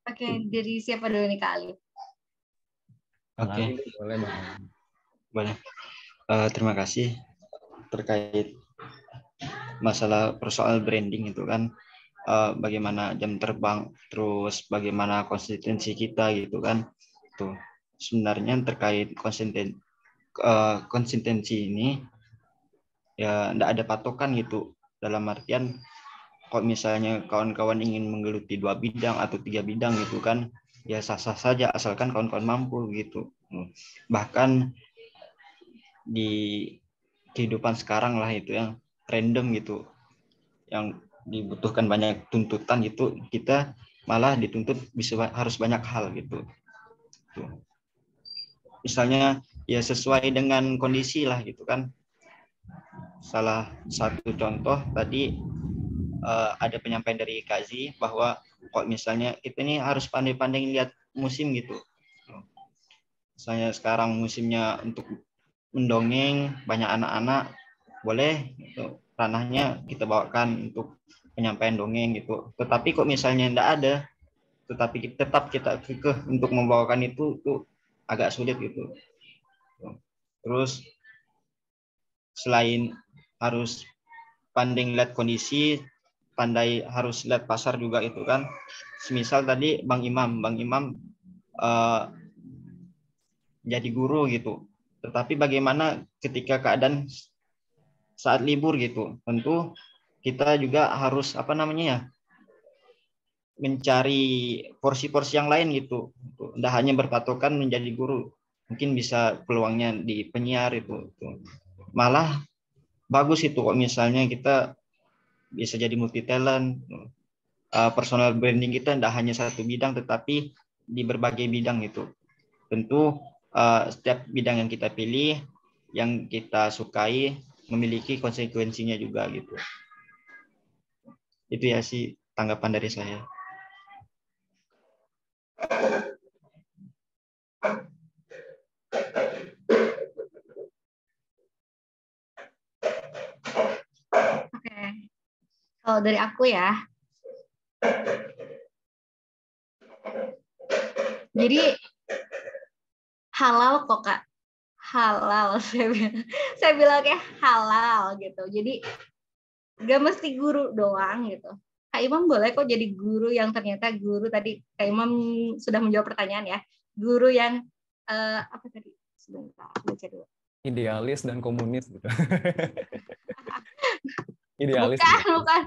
Oke, dari siapa dulu nih Kak Ali? Oke, boleh Bang. Boleh. Terima kasih terkait masalah personal branding itu kan, bagaimana jam terbang, terus bagaimana konsistensi kita gitu kan. Tuh sebenarnya terkait konsistensi ini ya enggak ada patokan gitu, dalam artian kalau misalnya kawan-kawan ingin menggeluti 2 bidang atau 3 bidang gitu kan, ya sah-sah saja asalkan kawan-kawan mampu gitu. Bahkan di kehidupan sekarang lah itu yang random gitu, yang dibutuhkan banyak tuntutan itu, kita malah dituntut harus banyak hal gitu. Misalnya ya sesuai dengan kondisi lah gitu kan. Salah satu contoh tadi ada penyampaian dari Kazi bahwa kok misalnya kita ini harus pandai-pandai lihat musim gitu. Misalnya sekarang musimnya untuk mendongeng, banyak anak-anak, boleh gitu, ranahnya kita bawakan untuk penyampaian dongeng gitu. Tetapi kok misalnya tidak ada, tetapi tetap kita kekeh untuk membawakan itu agak sulit gitu. Terus selain harus pandai lihat kondisi, pandai harus lihat pasar juga itu kan. Semisal tadi Bang Imam jadi guru gitu. Tetapi bagaimana ketika keadaan saat libur gitu? Tentu kita juga harus mencari porsi-porsi yang lain gitu. Tidak hanya berpatokan menjadi guru. Mungkin bisa peluangnya di penyiar itu. Malah bagus itu kok misalnya kita bisa jadi multi talent. Personal branding kita tidak hanya satu bidang tetapi di berbagai bidang itu. Tentu setiap bidang yang kita pilih, yang kita sukai memiliki konsekuensinya juga gitu. Itu ya sih tanggapan dari saya. Oke. Kalau dari aku ya, jadi halal kok Kak, halal saya bilang kayak halal gitu. Jadi gak mesti guru doang gitu. Kak Imam boleh kok jadi guru yang ternyata guru tadi Kak Imam sudah menjawab pertanyaan ya. Guru yang apa tadi? Sebentar, aku baca dulu. Idealis dan komunis gitu. Idealis. Bukan.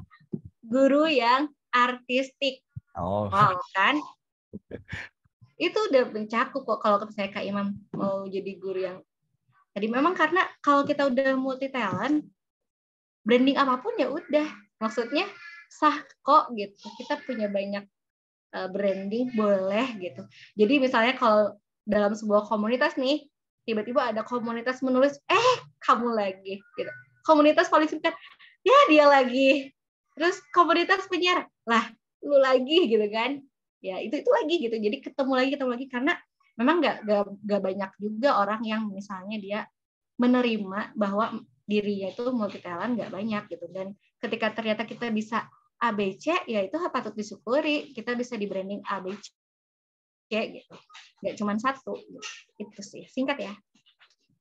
Guru yang artistik. Oh. Wow, kan? Itu udah mencakup kok kalau misalnya Kak Imam mau jadi guru yang tadi, memang karena kalau kita udah multi talent, branding apapun ya udah, maksudnya sah kok gitu. Kita punya banyak branding, boleh gitu. Jadi misalnya kalau dalam sebuah komunitas nih, tiba-tiba ada komunitas menulis, kamu lagi gitu. Komunitas polisi kan, ya dia lagi. Terus komunitas penyiar, lah lu lagi gitu kan. Ya itu lagi gitu. Jadi ketemu lagi karena memang nggak banyak juga orang yang misalnya dia menerima bahwa dirinya itu multi talent, nggak banyak gitu. Dan ketika ternyata kita bisa ABC, ya itu patut disyukuri. Kita bisa di branding ABC gitu. Nggak cuma satu. Itu sih. Singkat ya.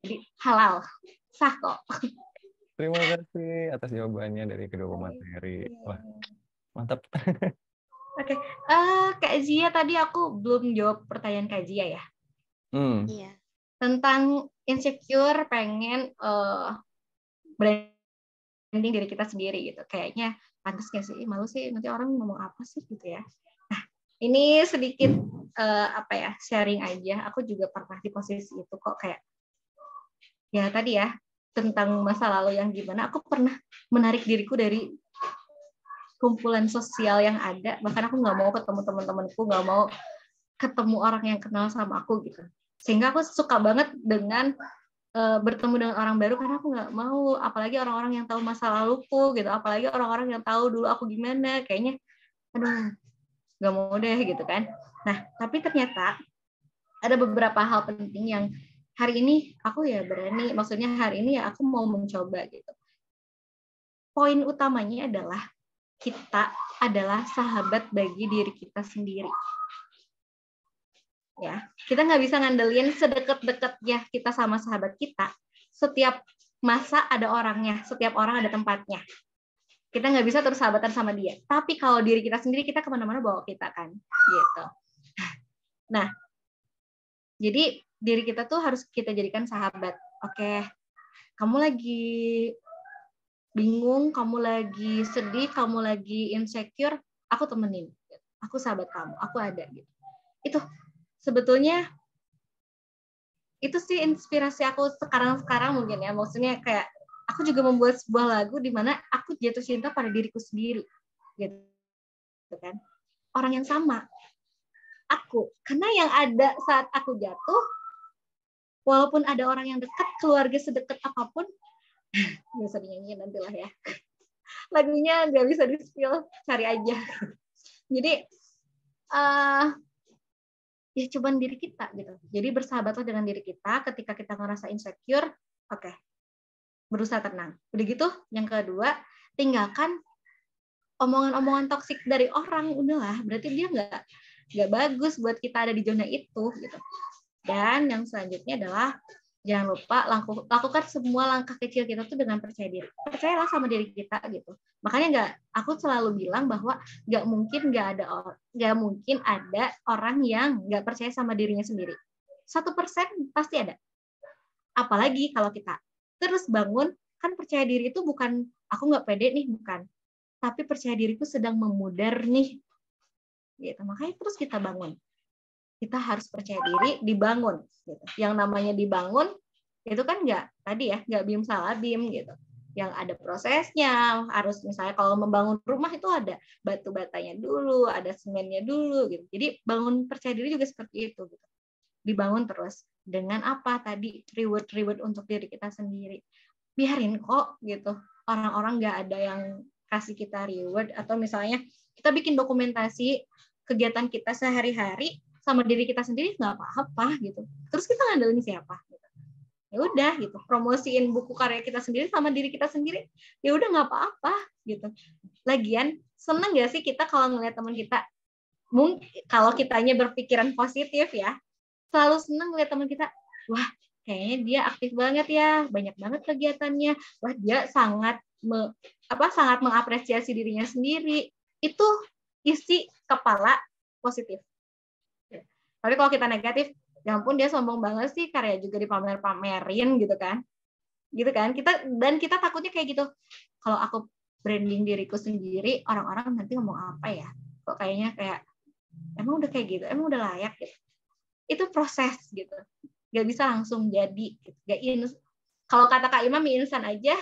Jadi halal. Sah kok. Terima kasih atas jawabannya dari kedua pemateri. Wah, mantap. Oke. Kak Zia, tadi aku belum jawab pertanyaan Kak Zia ya. Iya. Tentang insecure pengen branding diri kita sendiri gitu. Kayaknya pantas nggak sih, malu sih nanti orang ngomong apa sih gitu ya. Nah, ini sedikit sharing aja. Aku juga pernah di posisi itu kok, kayak ya tadi ya tentang masa lalu yang gimana. Aku pernah menarik diriku dari kumpulan sosial yang ada. Bahkan aku nggak mau ketemu teman-temanku, nggak mau ketemu orang yang kenal sama aku gitu. Sehingga aku suka banget dengan bertemu dengan orang baru, karena aku nggak mau, apalagi orang-orang yang tahu masa laluku gitu, apalagi orang-orang yang tahu dulu aku gimana, kayaknya aduh nggak mau deh gitu kan. Nah tapi ternyata ada beberapa hal penting yang hari ini aku ya berani, maksudnya hari ini ya aku mau mencoba gitu. Poin utamanya adalah kita adalah sahabat bagi diri kita sendiri. Ya, kita nggak bisa ngandelin sedekat-dekatnya kita sama sahabat kita. Setiap masa ada orangnya, setiap orang ada tempatnya. Kita nggak bisa terus sahabatan sama dia. Tapi kalau diri kita sendiri, kita kemana-mana bawa kita kan, gitu. Nah, jadi diri kita tuh harus kita jadikan sahabat. Oke, kamu lagi bingung, kamu lagi sedih, kamu lagi insecure, aku temenin. Aku sahabat kamu, aku ada gitu. Itu sebetulnya itu sih inspirasi aku sekarang mungkin ya. Maksudnya kayak aku juga membuat sebuah lagu di mana aku jatuh cinta pada diriku sendiri gitu kan. Orang yang sama aku. Karena yang ada saat aku jatuh, walaupun ada orang yang dekat, keluarga sedekat apapun, nggak usah dinyanyiin nantilah ya. Lagunya nggak bisa di-spill, cari aja. Jadi ya cuman diri kita gitu. Jadi bersahabatlah dengan diri kita ketika kita ngerasa insecure, oke. Berusaha tenang. Udah gitu, yang kedua, tinggalkan omongan-omongan toksik dari orang, udahlah, berarti dia nggak bagus buat kita ada di zona itu gitu. Dan yang selanjutnya adalah jangan lupa lakukan semua langkah kecil kita tuh dengan percaya diri. Percayalah sama diri kita gitu. Makanya aku selalu bilang bahwa nggak mungkin ada orang yang nggak percaya sama dirinya sendiri. 1% pasti ada. Apalagi kalau kita terus bangun, kan percaya diri itu bukan aku nggak pede nih, bukan. Tapi percaya diriku sedang memudar nih. Gitu. Makanya terus kita bangun. Kita harus percaya diri, dibangun. Gitu. Yang namanya dibangun, itu kan nggak bim salah bim gitu. Yang ada prosesnya, harus misalnya kalau membangun rumah itu ada batu batanya dulu, ada semennya dulu. Gitu. Jadi bangun percaya diri juga seperti itu. Gitu. Dibangun terus. Dengan apa tadi? Reward untuk diri kita sendiri. Biarin kok gitu. Orang-orang nggak ada yang kasih kita reward, atau misalnya kita bikin dokumentasi kegiatan kita sehari-hari sama diri kita sendiri nggak apa-apa gitu. Terus kita ngandelin siapa? Gitu. Ya udah gitu, promosiin buku karya kita sendiri sama diri kita sendiri. Ya udah nggak apa-apa gitu. Lagian seneng nggak sih kita kalau ngeliat teman kita? Mungkin kalau kitanya berpikiran positif ya, selalu seneng ngeliat teman kita. Wah, kayaknya dia aktif banget ya, banyak banget kegiatannya. Wah, dia sangat mengapresiasi dirinya sendiri. Itu isi kepala positif. Tapi kalau kita negatif, ya ampun dia sombong banget sih, karya juga dipamer-pamerin gitu kan. Kita takutnya kayak gitu. Kalau aku branding diriku sendiri, orang-orang nanti ngomong apa ya? Kok kayaknya kayak emang udah kayak gitu, emang udah layak gitu. Itu proses gitu. Gak bisa langsung jadi. Kalau kata Kak Imam, instan aja.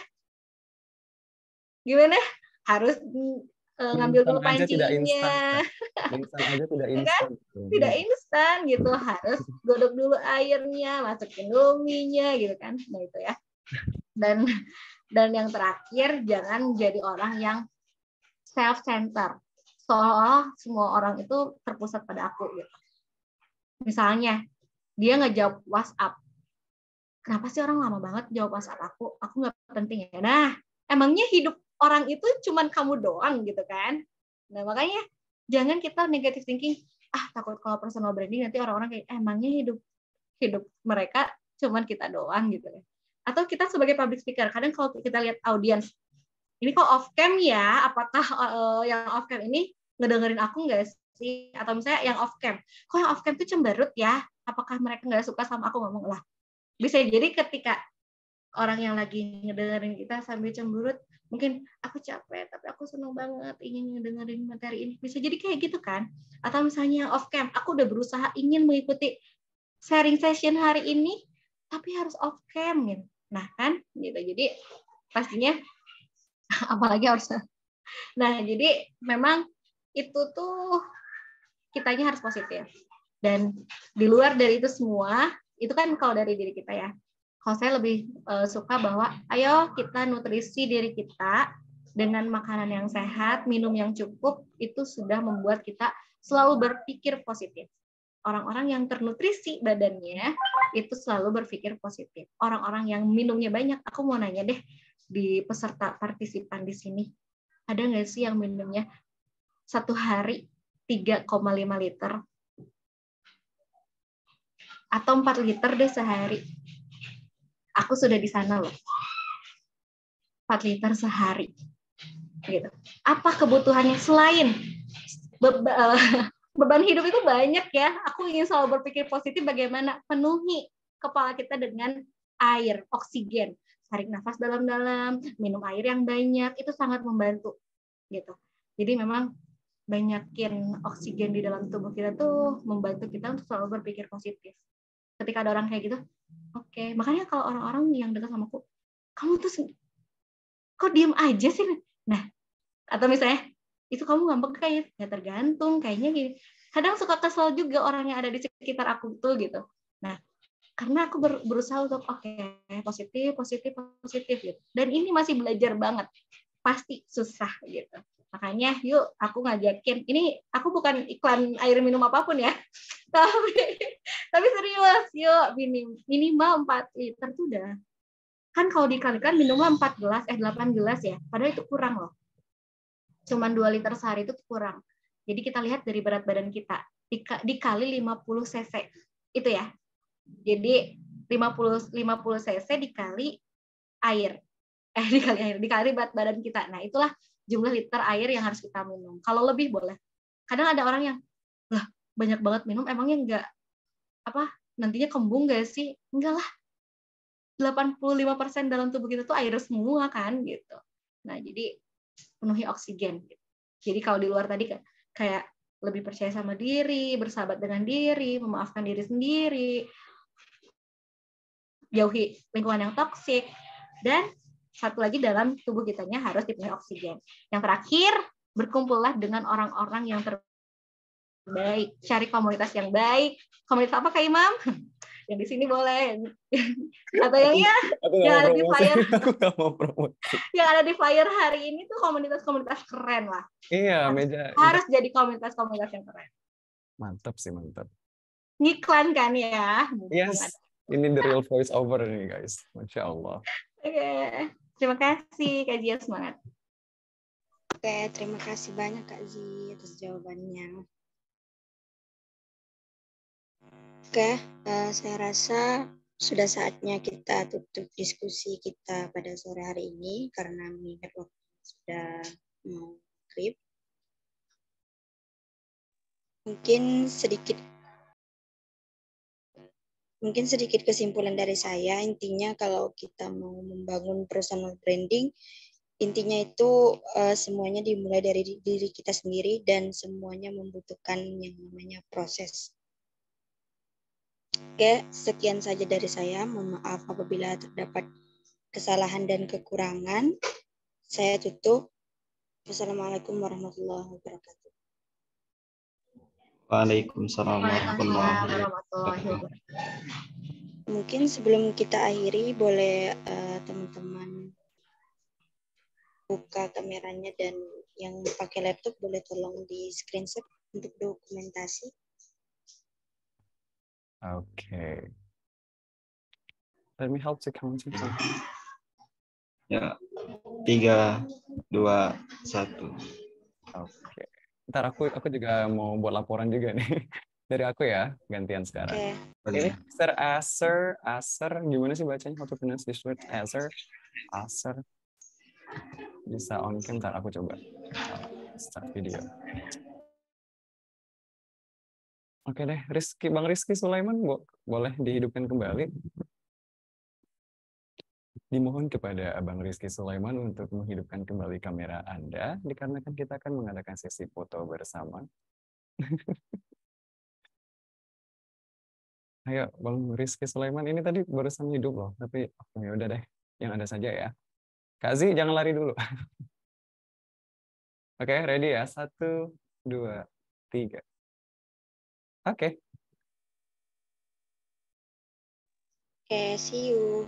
Gimana? Harus ngambil dulu pancinya. Instan aja tidak instan. Tidak instan gitu. Harus godok dulu airnya, masukin mie-nya gitu kan. Nah itu ya. Dan yang terakhir, jangan jadi orang yang self-centered. Seolah semua orang itu terpusat pada aku gitu. Misalnya, dia ngejawab WhatsApp. Kenapa sih orang lama banget jawab WhatsApp aku? Aku nggak penting ya. Nah, emangnya hidup orang itu cuman kamu doang gitu kan? Nah, makanya jangan kita negative thinking, takut kalau personal branding nanti orang-orang kayak emangnya hidup mereka cuman kita doang gitu ya. Atau kita sebagai public speaker, kadang kalau kita lihat audiens, ini kok off cam ya, apakah yang off cam ini ngedengerin aku nggak sih? Atau misalnya yang off cam, kok yang off cam tuh cemberut ya? Apakah mereka nggak suka sama aku ngomong lah? Bisa jadi ketika orang yang lagi ngedengerin kita sambil cemberut, mungkin aku capek, tapi aku seneng banget ingin ngedengerin materi ini. Bisa jadi kayak gitu kan? Atau misalnya off cam, aku udah berusaha ingin mengikuti sharing session hari ini, tapi harus off cam gitu. Nah kan, gitu. Jadi pastinya, apalagi harus. Nah jadi memang itu tuh kitanya harus positif. Dan di luar dari itu semua, itu kan kalau dari diri kita ya. Kalau saya lebih suka bahwa ayo kita nutrisi diri kita dengan makanan yang sehat, minum yang cukup, itu sudah membuat kita selalu berpikir positif. Orang-orang yang ternutrisi badannya itu selalu berpikir positif. Orang-orang yang minumnya banyak, aku mau nanya deh di peserta partisipan di sini, ada nggak sih yang minumnya satu hari 3,5 liter? Atau 4 liter deh sehari. Aku sudah di sana loh. 4 liter sehari. Gitu. Apa kebutuhannya selain beban hidup itu banyak ya. Aku ingin selalu berpikir positif bagaimana penuhi kepala kita dengan air, oksigen. tarik nafas dalam-dalam, minum air yang banyak, itu sangat membantu gitu. Jadi memang banyakin oksigen di dalam tubuh kita tuh membantu kita untuk selalu berpikir positif. Ketika ada orang kayak gitu, oke. Makanya kalau orang-orang yang dekat sama aku, kamu tuh kok diem aja sih? Nah, atau misalnya, itu kamu ngambek kayak ya tergantung, kayaknya gini. Kadang suka kesel juga orang yang ada di sekitar aku tuh gitu. Nah, karena aku berusaha untuk positif, positif, positif gitu. Dan ini masih belajar banget. Pasti susah gitu. Makanya yuk aku ngajakin, ini aku bukan iklan air minum apapun ya, tapi serius, yuk minimal 4 liter tuh udah. Kan kalau dikalikan minumnya 4 gelas, 8 gelas ya, padahal itu kurang loh. Cuman 2 liter sehari itu kurang. Jadi kita lihat dari berat badan kita, dikali 50 cc, itu ya. Jadi 50 cc dikali air. Dikali berat badan kita. Nah, itulah jumlah liter air yang harus kita minum. Kalau lebih boleh. Kadang ada orang yang, lah banyak banget minum, emangnya enggak nantinya kembung nggak sih? Enggak lah. 85% dalam tubuh kita tuh air semua kan gitu. Nah, jadi penuhi oksigen. Jadi kalau di luar tadi kayak lebih percaya sama diri, bersahabat dengan diri, memaafkan diri sendiri, jauhi lingkungan yang toksik, dan satu lagi dalam tubuh kitanya harus dipenuhi oksigen. Yang terakhir, berkumpullah dengan orang-orang yang terbaik. Cari komunitas yang baik. Komunitas apa Kak Imam? Yang di sini boleh. Atau yang yang ada di flyer. Aku nggak mau promosi. Yang ada di flyer hari ini tuh komunitas-komunitas keren lah. Iya, harus jadi komunitas-komunitas yang keren. Mantap sih, mantap. Ngiklan kan ya? Yes, ini the real voice over nih guys. Masya Allah. Oke. Terima kasih Kak Zia, semangat. Oke, terima kasih banyak Kak Zi atas jawabannya. Oke, saya rasa sudah saatnya kita tutup diskusi kita pada sore hari ini karena mengingat waktu sudah mau maghrib. Mungkin sedikit kesimpulan dari saya, intinya kalau kita mau membangun personal branding, intinya itu semuanya dimulai dari diri kita sendiri dan semuanya membutuhkan yang namanya proses. Oke, sekian saja dari saya. Mohon maaf apabila terdapat kesalahan dan kekurangan. Saya tutup. Wassalamualaikum warahmatullahi wabarakatuh. Waalaikumsalam warahmatullahi wabarakatuh. Mungkin sebelum kita akhiri, boleh teman-teman buka kameranya dan yang pakai laptop boleh tolong di screenshot untuk dokumentasi. Oke. Let me help the counting. Ya, 3, 2, 1. Oke. Ntar aku juga mau buat laporan juga nih. Dari aku ya, gantian sekarang. Ini Mr. Aser, gimana sih bacanya? How to pronounce this word? Aser. Bisa on cam, ntar aku coba start video. Oke deh, Bang Rizky Sulaiman, boleh dihidupkan kembali. Dimohon kepada Abang Rizky Sulaiman untuk menghidupkan kembali kamera Anda, dikarenakan kita akan mengadakan sesi foto bersama. Ayo, Bang Rizky Sulaiman, ini tadi barusan hidup loh, tapi ya udah deh, yang ada saja ya. Kak Zi, jangan lari dulu. Oke, ready ya? 1, 2, 3. Oke. Oke, see you.